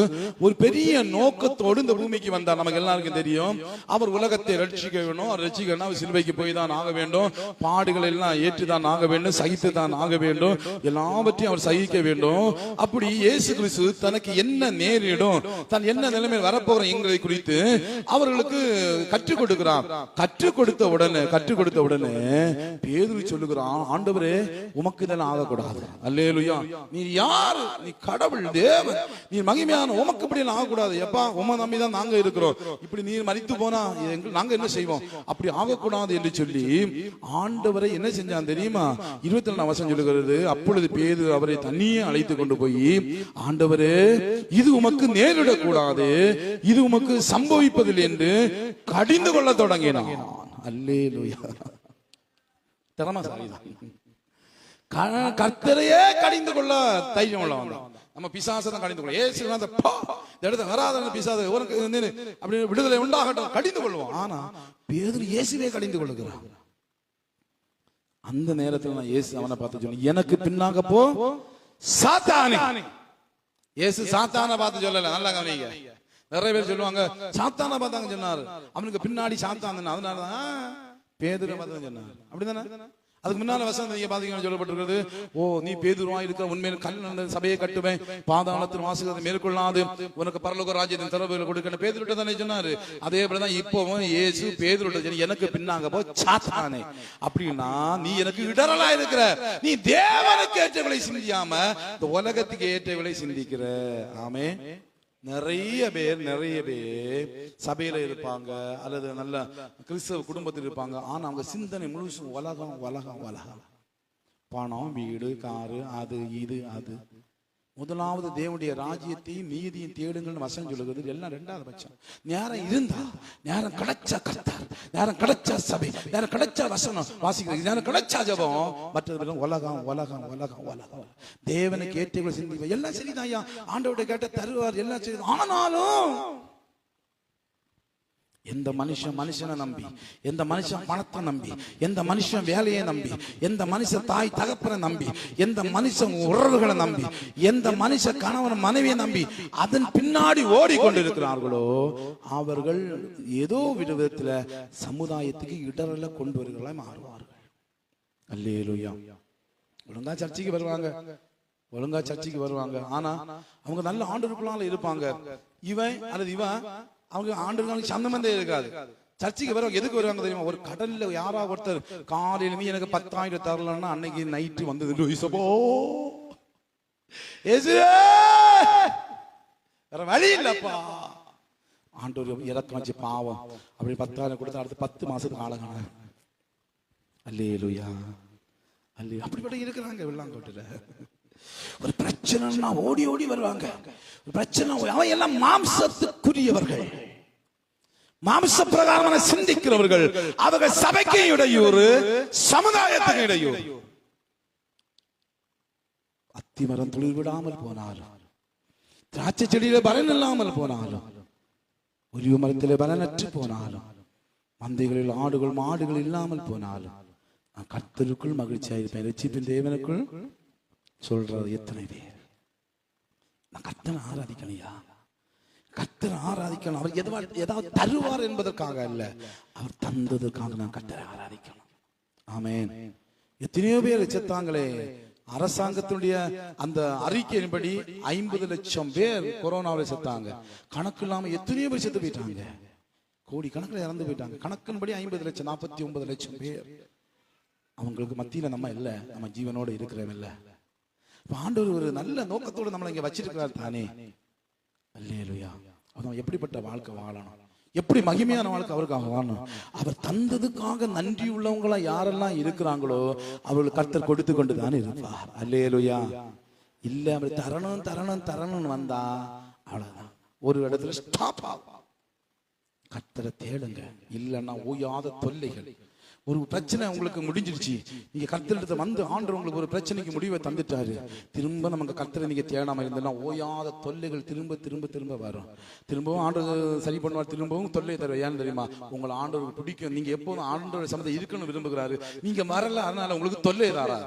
ஒரு பெரிய நோக்கத்தோடு இந்த பூமிக்கு வந்தார். நமக்கு எல்லாருக்கும் தெரியும். அவர் உலகத்தை ரட்சிக்க வேணும். அவர் ரட்சிக்கணும், அவர் சிலுவைக்கு போய் தான் ஆக வேண்டும், பாடுகள் எல்லாம் ஏற்றுதான் ஆக வேண்டும், சகித்து தான் ஆக வேண்டும், எல்லாவற்றையும் அவர் சகிக்க வேண்டும். அப்படி இயேசு கிறிஸ்து தனக்கு என்ன நேரிடும், தான் என்ன நிலைமையில் வரப்போற எங்களை குறித்து அவர்களுக்கு கற்றுக் கொடுக்கிறார். கற்றுக் கொடுத்த உடனே பேதுரு சொல்லுகிறான், ஆண்டவரே உமக்கு இதெல்லாம் ஆகக்கூடாது. அல்லேலூயா. நீ யாரு? நீ கடவுள், தேவன், நீ மகிமையான, உமக்கு இப்படி எல்லாம் ஆகக்கூடாது. எப்பா உம நம்பி தான் நாங்க இருக்கிறோம். இப்படி நீ மரித்து போனா நாங்க என்ன செய்வோம்? அப்படி ஆகக்கூடாது என்று சொல்லி ஆண்டவரை என்ன செஞ்சான் தெரியுமா? 22 வசனம் சொல்லுகிறது, அப்பொழுது பேதுரு அவரை தனியே அழைத்து கொண்டு போய், ஆண்டவரே இது உமக்கு நேரிடக்கூடாது, இது உமக்கு சம்பவிப்பதில்லை என்று கடிந்து கொள்ள தொடங்கினான். அல்லேலூயா. திறமைசாலிதான். கர்த்தரையே கடிந்து கொள்ள தைரியம் உள்ளவன். நம்ம பிசாசதான் கடிந்து கொள்ள, ஏசு வராத பிசாசு அப்படி விடுதலை உண்டாகட்டும் கடிந்து கொள்வோம். ஆனா பேதுரு இயேசுவே கடிந்து கொள்ளுகிறான். அந்த நேரத்தில் நான் இயேசு அவனை பார்த்து சொன்னேன், எனக்கு பின்னாக போ சாத்தானே. இயேசு சாத்தான பார்த்து சொல்லல, நல்லா கவனிங்க. நிறைய பேர் சொல்லுவாங்க சாத்தான பார்த்தாங்க சொன்னாரு, அவனுக்கு பின்னாடி சாத்தான், அதனாலதான் பேதுரு பார்த்து சொன்னார். அப்படிதானே? அதுக்கு முன்னால வசனம் நீங்க பாத்தீங்கன்னா சொல்லப்பட்டிருக்கிறது, ஓ நீ பேதுருவாய் இருக்க, உண்மையில் கல் சபையை கட்டுவேன், பாதாளத்தின் வாசகத்தை மேற்கொள்ளாது, உனக்கு பரலோக ராஜ்யத்தின் திறவுகளை கொடுக்கணும் பேதுருட்ட தானே சொன்னாரு. அதே போலதான் இப்பவும் இயேசு பேதுருட்ட எனக்கு பின்னாங்க போ சாத்தானே. அப்படின்னா நீ எனக்கு இடரலா இருக்கிற, நீ தேவனுக்கு ஏற்றவளை சிந்தியாம இந்த உலகத்துக்கு ஏற்றவளை சிந்திக்கிற. ஆமே. நிறைய பேர் சபையில இருப்பாங்க அல்லது நல்ல கிறிஸ்தவ குடும்பத்தில் இருப்பாங்க. ஆனா அவங்க சிந்தனை முழுசும் உலகம் உலகம் உலகம், பணம், வீடு, காரு, அது இது அது. முதலாவது தேவனுடைய ராஜ்யத்தையும் நீதியும் தேடுங்கள்னு வசனம் சொல்லுகிறது. எல்லாம் ரெண்டாவது பட்சம். நேரம் இருந்தா, நேரம் கிடைச்சா கர்த்தர், நேரம் கிடைச்சா சபை, நேரம் கிடைச்சா வசனம் வாசிக்கிறது, நேரம் கிடைச்சா ஜபம், மற்றது உலகம் உலகம் உலகம் உலகம். தேவனுக்கு ஏற்றவர்கள் சிந்திப்போம். எல்லாம் சரிதான், ஆண்டவருடைய கேட்ட தருவார், எல்லாம் சரி. ஆனாலும் எந்த மனுஷன் மனுஷனை நம்பி, எந்த மனுஷன் பணத்தை நம்பி, எந்த மனுஷன் வேலையை நம்பி, எந்த மனுஷன் தாய் தகப்பனை நம்பி, எந்த மனுஷன் உறவுகளை நம்பி, எந்த மனுஷன் கணவன் மனைவியை நம்பி அதன் பின்னாடி ஓடிக்கொண்டிருக்கிறார்களோ அவர்கள் ஏதோ விதத்துல சமுதாயத்துக்கு இடரல கொண்டு வருகிறவர்களாய் மாறுவார்கள். அல்லேலூயா. ஒழுங்கா சர்ச்சைக்கு வருவாங்க, ஒழுங்கா சர்ச்சைக்கு வருவாங்க. ஆனா அவங்க நல்ல ஆண்டவருக்குள்ளால இருப்பாங்க. இவன் அல்லது இவன் அவங்க ஆண்டவர்களுக்கு சந்தமந்தே இருக்காது. சர்ச்சைக்கு வருவாங்க. எதுக்கு வருவாங்க தெரியுமா? ஒரு கடல்ல யாராவது ஒருத்தர் காலையில நீ எனக்கு 10,000 தரலன்னா அன்னைக்கு நைட்டு வந்தது வேற வழி இல்லப்பா. ஆண்டவர் இறக்கம் வச்சு பாவம் அப்படி 10,000 கொடுத்தா அடுத்து 10 மாசத்துக்கு ஆளகான. அல்லேலூயா, அல்லே. அப்படிப்பட்ட இருக்கிறாங்க வெள்ளாங்கோட்டில. ஒரு பிரச்சனைனா ஓடி ஓடி வருவாங்க. பிரச்சனை அவன் எல்லாம் மாம்சத்துக்குரியவர்கள், மாம்ச பிரகாரமான சிந்திக்கிறவர்கள். அவர்கள் சபைக்கு இடையூறு, சமுதாயத்துக்கு இடையூறு. அத்திமரம் துளிர் விடாமல் போனாலும், திராட்சை செடியில பலன் இல்லாமல் போனாலும், ஒலிவ மரத்திலே பலனற்று போனாலும், மந்தைகளில் ஆடுகள் மாடுகள் இல்லாமல் போனாலும் நான் கர்த்தருக்குள் மகிழ்ச்சியாயிருப்பேன். ரட்சிப்பின் தேவனுக்குள் சொல்றது எத்தனை பேர்? நான் கர்த்தனை ஆராதிக்கணையா? கர்த்தரை ஆராதிக்கணும். அவர் ஏதாவது தருவார் என்பதற்காக அல்ல, அவர் தந்ததற்காக நான் கர்த்தரை ஆராதிக்கணும். ஆமென். எத்தனையோ பேர் செத்தாங்களே. அரசாங்கத்தினுடைய அந்த அறிக்கையின்படி 50 லட்சம் பேர் கொரோனாவில் செத்தாங்க. கணக்கு இல்லாம எத்தனையோ பேர் செத்து போயிட்டாங்க. கோடி கணக்கில் இறந்து போயிட்டாங்க. கணக்கின்படி 50 லட்சம், 49 லட்சம் பேர். அவங்களுக்கு மத்தியில நம்ம இல்ல, நம்ம ஜீவனோடு இருக்கிறோம் இல்ல. ஆண்டவர் ஒரு நல்ல நோக்கத்தோடு நம்மளை இங்க வச்சிருக்கிறார் தானே. அல்லேலூயா. அவன் எப்படிப்பட்ட வாழ்க்கை வாழணும், எப்படி மகிமையான வாழ்க்கை அவருக்காக வாழணும். அவர் தந்ததுக்காக நன்றி உள்ளவங்களா யாரெல்லாம் இருக்கிறாங்களோ அவர்கள் கர்த்தர் கொடுத்து கொண்டு தானே இருப்பார். அல்லேலூயா. இல்ல அவர் தரணும் தரணும் தரணும்னு வந்தா அவ்வளவுதான், ஒரு இடத்துல ஸ்டாப் ஆகும். கர்த்தரை தேடுங்க. இல்லைன்னா ஓயாத தொல்லைகள். ஒரு பிரச்சனை உங்களுக்கு முடிஞ்சிருச்சு, நீங்க கர்த்தரிடத்துல வந்து ஆண்டவர் உங்களுக்கு ஒரு பிரச்சனைக்கு முடிவை தந்துட்டாரு. திரும்ப நமக்கு கர்த்தரை நீங்க தேடாம இருந்தோம்னா ஓயாத தொல்லைகள் திரும்ப திரும்ப திரும்ப வரும். திரும்பவும் ஆண்டவர் சரி பண்ணுவார், திரும்பவும் தொல்லை தருவார். ஏன்னு தெரியுமா? உங்களை ஆண்டவருக்கு பிடிக்கும், நீங்க எப்போதும் ஆண்டவர் சம்மந்தம் இருக்கணும்னு விரும்புகிறாரு. நீங்க வரல, அதனால உங்களுக்கு தொல்லை தாரா.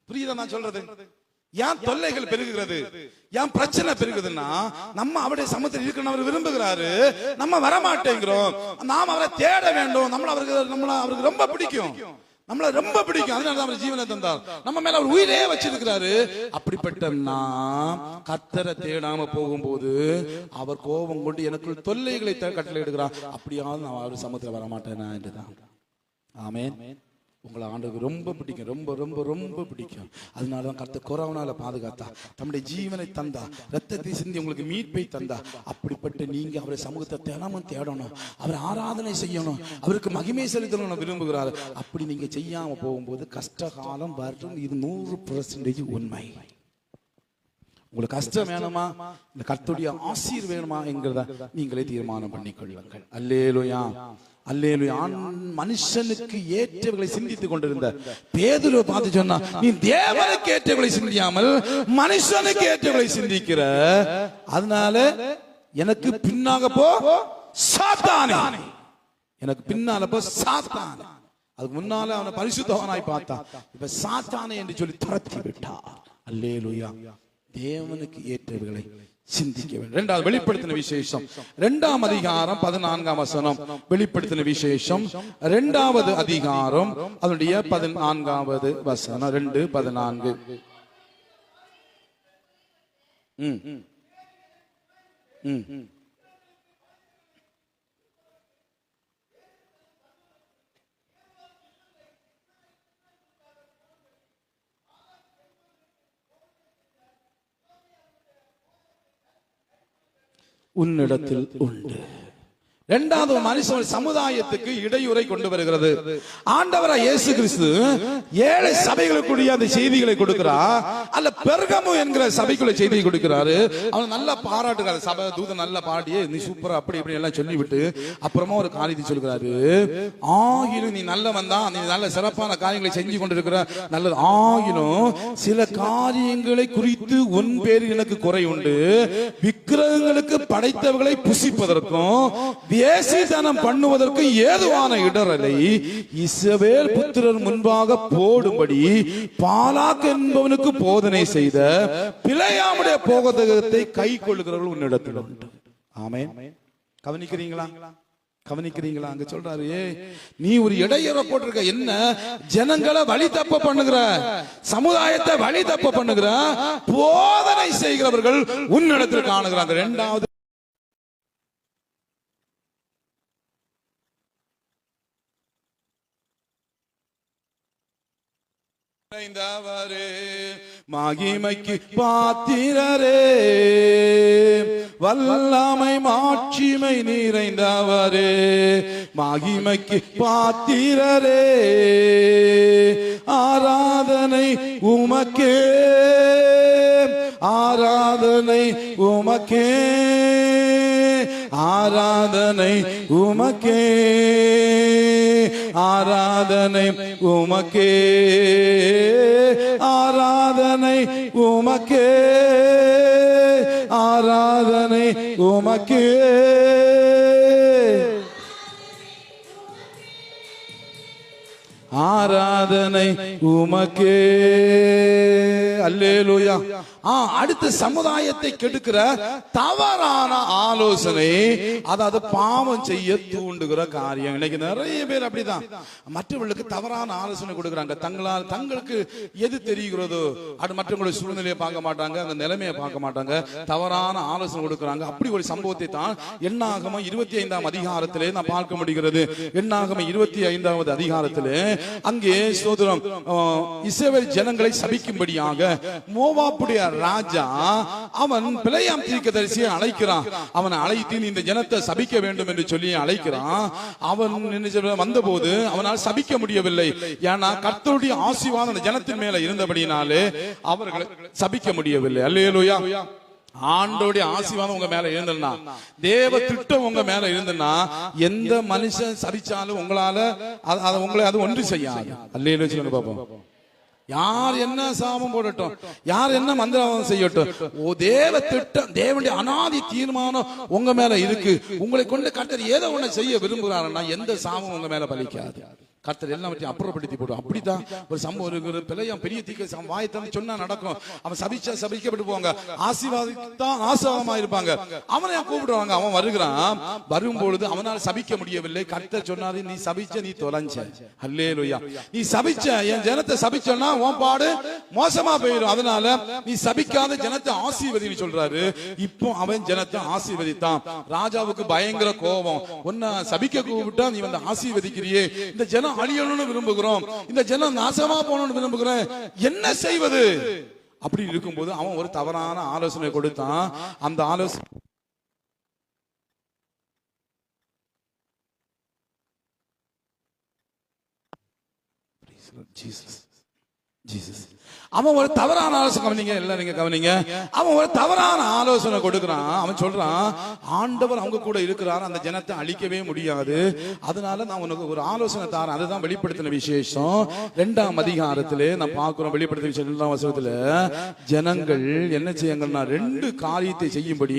புரியுதா நான் சொல்றது? ஏன் தொல்லைகள் பெருகுகிறது, ஏன் பிரச்சனை பெருகுதுன்னா நம்ம அவருடைய சமூகத்தில் இருக்கணும் அவர் விரும்புகிறாரு, நம்ம வரமாட்டேங்கிறோம். நாம் அவரை தேட வேண்டும். அவருக்கு ரொம்ப பிடிக்கும், நம்மள ரொம்ப பிடிக்கும். அதனால அவர் ஜீவனை தந்தார், நம்ம மேல அவர் உயிரே வச்சிருக்கிறாரு. அப்படிப்பட்ட நாம் கர்த்தரை தேடாம போகும்போது அவர் கோபம் கொண்டு எனக்குள் தொல்லைகளை கட்டளை எடுக்கிறார். அப்படியாவது நான் அவர் சமூகத்தில் வரமாட்டேனா என்றுதான். ஆமென். உங்களை ஆண்டவருக்கு ரொம்ப பிடிக்கும், ரொம்ப ரொம்ப ரொம்ப பிடிக்கும். அதனாலதான் கர்த்தர் கொரோனால பாதுகாத்தா, தம்முடைய ஜீவனை தந்தா, ரத்தத்தை சிந்தி உங்களுக்கு மீட்பை தந்தா. அப்படிப்பட்ட நீங்க அவரை சமூகத்தை தினமும் தேடணும், அவரை ஆராதனை செய்யணும், அவருக்கு மகிமை செலுத்தணும் விரும்புகிறார். அப்படி நீங்க செய்யாம போகும்போது கஷ்டகாலம் வரும். இது 100% உண்மை. உங்களுக்கு கஷ்டம் வேணுமா, இந்த கர்த்தருடைய ஆசீர் வேணுமா என்கிறத நீங்களே தீர்மானம் பண்ணிக்கொள்ளுங்கள். அல்லேலூயா, அல்லேலூயா. மனுஷனுக்கு ஏற்றவர்களை சிந்தித்துக் கொண்டிருந்த பேதுருவை பார்த்து சொன்னா, நீ தேவனுக்கு ஏற்றவர்களை சிந்தியாமல் மனுஷனுக்கு ஏற்றவர்களை சிந்திக்கிற, அதனால எனக்கு பின்னாக போ சாத்தானே, எனக்கு பின்னால போ சாத்தானே. அதுக்கு முன்னால அவனை பரிசுத்தவனாய் பார்த்தான், இப்ப சாத்தானே என்று சொல்லி துரத்தி விட்டார். அல்லேலூயா. தேவனுக்கு ஏற்றவர்களை சிந்திக்க வேண்டும். இரண்டாவது வெளிப்படுத்தின விசேஷம் 2ஆம் அதிகாரம் 14ஆம் வசனம். வெளிப்படுத்தின விசேஷம் 2வது அதிகாரம் அதனுடைய 14வது வசனம். 2:14. உன்னிடத்தில் உண்டு. இரண்டாவது மனுஷன் சமுதாயத்துக்கு இடையூறை கொண்டு வருகிறது. ஆண்டவராய் இயேசு கிறிஸ்து 7 சபைகளுக்குரிய அந்த செய்திகளை கொடுக்கிறார். அல்ல பெர்கமு என்கிற சபைக்குள்ள செய்தியை கொடுக்கிறாரு. அவன் நல்ல பாராட்டுகிறார். சபை தூதன் நல்ல பாடியே நீ சூப்பரா அப்படி இப்படி எல்லாம் சொல்லிவிட்டு அப்புறமா ஒரு காரியத்தை சொல்கிறாரு. ஆயினும் நீ நல்லவன் தான், நீ நல்ல சிறப்பான காரியங்களை செஞ்சு கொண்டிருக்கிற, நல்லது. ஆயினும் சில காரியங்களை குறித்து உன் பேரில் எனக்கு குறை உண்டு. விக்கிரகங்களுக்கு படைத்தவர்களை புசிப்பதற்கும் வேசித்தனம் பண்ணுவதற்கு ஏதுவான இடரலை இஸ்ரவேல் புத்திரர் முன்பாக போடும்படி பாலாக் என்பவனுக்கு போதனை செய்த பிலேயாமுடைய போதகத்தை கை கொள்ளுகிறவர்கள் உன்னிடத்தில் உண்டு. ஆமென். கவனிக்கிறீங்களா? கவனிக்கிறீங்களா? அங்க சொல்றாரு, நீ ஒரு இடையூற போட்டிருக்க, என்ன ஜனங்களை வழி தப்ப பண்ணுகிற, சமுதாயத்தை வழி தப்ப பண்ணுகிற போதனை செய்கிறவர்கள் உன்னிடத்தில் காணுகிறாங்க. இரண்டாவது மகிமைக்கு பாத்திரரே, வல்லமை மாட்சிமை நிறைந்தவரே, மகிமைக்கு பாத்திரரே, ஆராதனை உமக்கே, ஆராதனை உமக்கே, ஆராதனை உமக்கே, ஆராதனை உமக்கே, ஆராதனை உமக்கே, ஆராதனை உமக்கே, ஆராதனை உமக்கே. அல்லேலூயா. அடுத்த சமுதாயத்தை கெடுக்கிற தவறான ஆலோசனை, அதாவது பாவம் செய்ய தூண்டுகிற காரியம். இன்னைக்கு நிறைய பேர் அப்படிதான் மற்றவர்களுக்கு தவறான ஆலோசனை கொடுக்குறாங்க. தங்களுக்கு எது தெரிகிறதோ அது மற்றவங்களுடைய சூழ்நிலையை பார்க்க மாட்டாங்க, அந்த நிலைமையை பார்க்க மாட்டாங்க, தவறான ஆலோசனை கொடுக்குறாங்க. அப்படி ஒரு சம்பவத்தை தான் என்னாகமம் 25ஆம் அதிகாரத்திலே நான் பார்க்க முடிகிறது. என்னாகமம் 25வது அதிகாரத்திலே அங்கே சோதரம் இஸ்ரவேல் ஜனங்களை சபிக்கும்படியாக மோவாப்புடைய ராஜா அவன் பிலேயாம் தீர்க்கதரிசியை அழைக்கிறான். அவன் அழைத்து இந்த ஜனத்தை சபிக்க வேண்டும் என்று சொல்லி அழைக்கிறான். அவன் வந்தபோது அவனால் சபிக்க முடியவில்லை. ஏன்னா கர்த்தருடைய ஆசீர்வாதம் அந்த ஜனத்தின் மேல இருந்தபடினாலே அவர்களை சபிக்க முடியவில்லை. அல்லேலூயா. ஆண்டோடைய ஆசீர்வாதம் உங்க மேல இருந்ததுன்னா, தேவ திட்டம் உங்க மேல இருந்ததுன்னா, எந்த மனுஷன் சபிச்சாலும் உங்களால உங்களை அது ஒன்று செய்யாது. அல்லேலூயா சொல்லுங்க பாப்போம். யார் என்ன சாபம் போடட்டும், யார் என்ன மந்திரம் செய்யட்டும், தேவ திட்டம், தேவனுடைய அனாதி தீர்மானம் உங்க மேல இருக்கு. உங்களை கொண்டு கர்த்தர் ஏதோ ஒண்ணு செய்ய விரும்புகிறாருன்னா எந்த சாபம் உங்க மேல பலிக்காது. கர்த்தர் எல்லாவற்றையும் அப்புறப்படுத்தி போடும். அப்படித்தான் ஒரு சம்பவம் இருக்கிற பிள்ளையம் பெரிய தீக்க வாயத்தான் சொன்னா நடக்கும். அவன் சபிச்சா சபிக்கப்பட்டு போவாங்க, ஆசீர்வாதித்தான் ஆசீர்வாதமா இருப்பாங்க. அவனை கூப்பிடுவாங்க, அவன் வருகிறான். வரும்பொழுது அவனால் சபிக்க முடியவில்லை. கர்த்தர் சொன்னாரு, நீ சபிச்ச, நீ தொலைஞ்ச. அல்லேலூயா. நீ சபிச்ச, என் ஜனத்தை சபிச்சோன்னா உன் பாடு மோசமா போயிடும். அதனால நீ சபிக்காத ஜனத்தை ஆசீர்வதின்னு சொல்றாரு. இப்போ அவன் ஜனத்தை ஆசீர்வதித்தான். ராஜாவுக்கு பயங்கர கோபம். உன்னை சபிக்க கூப்பிட்டா நீ வந்து ஆசீர்வதிக்கிறியே, இந்த ஜனம் அழியணும்னு விரும்புகிறோம், இந்த ஜனம் நாசமா போகணும்னு விரும்புகிறேன், என்ன செய்வது? அப்படி இருக்கும்போது அவன் ஒரு தவறான ஆலோசனை கொடுத்தான். அந்த ஆலோசனை அவன் ஒரு தவறான ஆலோசனை, கவனிங்க எல்லாம் நீங்க கவனிங்க, அவன் ஒரு தவறான ஆலோசனை கொடுக்கிறான். அவன் சொல்றான், ஆண்டவர் அவங்க கூட இருக்கிறார், அந்த ஜனத்தை அழிக்கவே முடியாது, அதனால நான் உனக்கு ஒரு ஆலோசனை தாரேன். அதுதான் வெளிப்படுத்தின விசேஷம் 2ஆம் அதிகாரத்திலே நான் பார்க்கிறோம். வெளிப்படுத்தின விசேஷம் 2ஆம் வசனத்துல ஜனங்கள் என்ன செய்யுங்கன்னா 2 காரியத்தை செய்யும்படி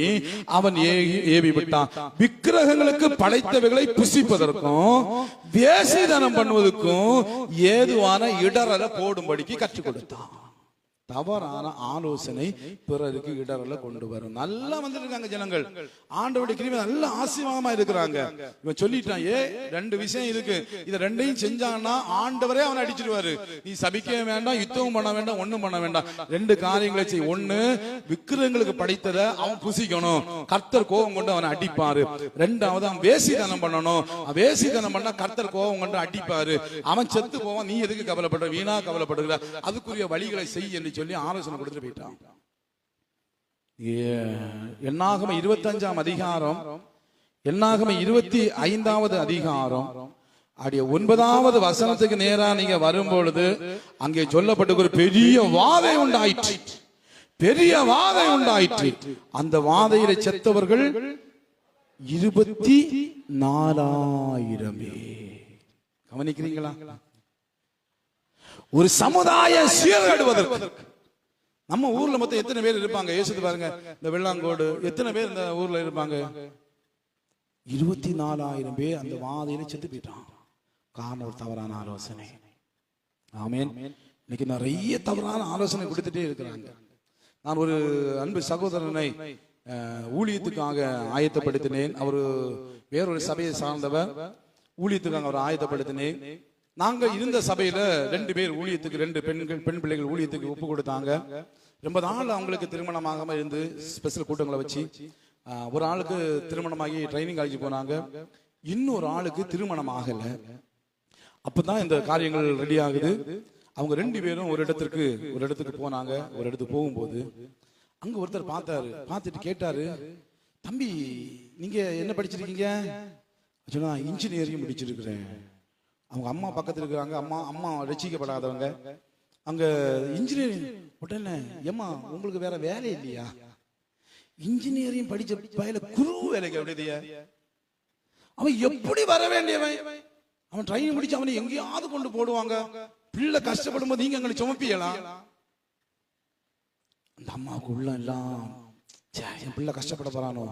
அவன் ஏவி விட்டான். விக்கிரகங்களுக்கு படைத்தவைகளை புசிப்பதற்கும் வேசித்தனம் பண்ணுவதற்கும் ஏதுவான இடரலை போடும்படிக்கு கற்றுக் கொடுத்தான். தவறான ஆலோசனை பிறருக்கு இடரல கொண்டு வரும். நல்லா வந்துருக்காங்க ஜனங்கள், ஆண்டவருடைய கிருபை நல்ல ஆசீர்வாதமா இருக்கிறாங்க. இவன் சொல்லிட்டான், 2 விஷயம் இருக்கு, இத 2ஐயும் செஞ்சான்னா ஆண்டவரே அவனை அடிச்சிருவாரு. நீ சபிக்க வேண்டாம், யுத்தமும் பண்ண வேண்டாம், ஒண்ணும் பண்ண வேண்டாம். 2 காரியங்களை செய். 1, விக்கிரகங்களுக்கு படைத்தத அவன் புசிக்கணும், கர்த்தர் கோபம் கொண்டு அவனை அடிப்பாரு. 2வது, அவன் வேசித்தனம் பண்ணணும், வேசித்தனம் பண்ணா கர்த்தர் கோபம் கொண்டு அடிப்பாரு, அவன் செத்து போவான். நீ எதுக்கு கவலைப்படுற, வீணா கவலைப்படுகிற, அதுக்குரிய வழிகளை செய் என்று சொல்லி ஆலோசனை கொடுத்துட்டு போயிட்டான். என்னாகமம் 25ஆம் அதிகாரம், என்னாகமம் 25வது அதிகாரம் 9வது வசனத்துக்கு நேரா நீங்க வரும்பொழுது அங்கே சொல்லப்பட்ட ஒரு பெரிய வாதை உண்டாயிற்று, பெரிய வாதை உண்டாயிற்று. அந்த வாதையில செத்தவர்கள் 24,000. கவனிக்கிறீங்களா? ஒரு சமுதாய சீர்கேடுவதற்கு நம்ம ஊர்ல மொத்தம் எத்தனை பேர் இருப்பாங்க யோசித்து பாருங்க. இந்த வெள்ளாங்கோடு எத்தனை பேர் இந்த ஊர்ல இருப்பாங்க? 24,000 பேர் அந்த வாதையில செத்து போயிட்டான். காரணம் ஒரு தவறான ஆலோசனை. ஆமென். இன்னைக்கு நிறைய தவறான ஆலோசனை கொடுத்துட்டே இருக்கிறாங்க. நான் ஒரு அன்பு சகோதரனை ஊழியத்துக்காக ஆயத்தப்படுத்தினேன். அவர் வேறொரு சபையை சார்ந்தவர். ஊழியத்துக்காக அவர் ஆயத்தப்படுத்தினேன். நாங்க இருந்த சபையில 2 பேர் ஊழியத்துக்கு, 2 பெண் பிள்ளைகள் ஊழியத்துக்கு ஒப்பு கொடுத்தாங்க. ரொம்ப நாள் அவங்களுக்கு திருமணமாகாம இருந்து ஸ்பெஷல் கூட்டங்களை வச்சு ஒரு ஆளுக்கு திருமணமாகி ட்ரைனிங் காலேஜ் போனாங்க. இன்னொரு ஆளுக்கு திருமணம் ஆகல. அப்பதான் இந்த காரியங்கள் ரெடி ஆகுது. அவங்க 2 பேரும் ஒரு இடத்துக்கு போனாங்க. ஒரு இடத்துக்கு போகும்போது அங்க ஒருத்தர் பார்த்தாரு. பார்த்துட்டு கேட்டாரு, தம்பி நீங்க என்ன படிச்சிருக்கீங்க? சொன்னா இன்ஜினியரிங் முடிச்சிருக்கிறேன். அவங்க அம்மா பக்கத்துல இருக்கிறாங்க. அம்மா ரசிக்கப்படாதவங்க. அங்க இன்ஜினியரிங் உடனே, ஏம்மா உங்களுக்கு வேற வேலை இல்லையா? இன்ஜினியரிங் படிச்ச பையில குரு வேலைக்கு அப்படியே அவன் எப்படி வர வேண்டியவன்? அவன் ட்ரைனிங் முடிச்சு அவனை எங்கேயாவது கொண்டு போடுவாங்க. பிள்ளை கஷ்டப்படும் போது நீங்க எங்களை சுமப்பியலாம். அந்த அம்மாவுக்கு உள்ள எல்லாம், என் பிள்ளை கஷ்டப்பட போறானோ,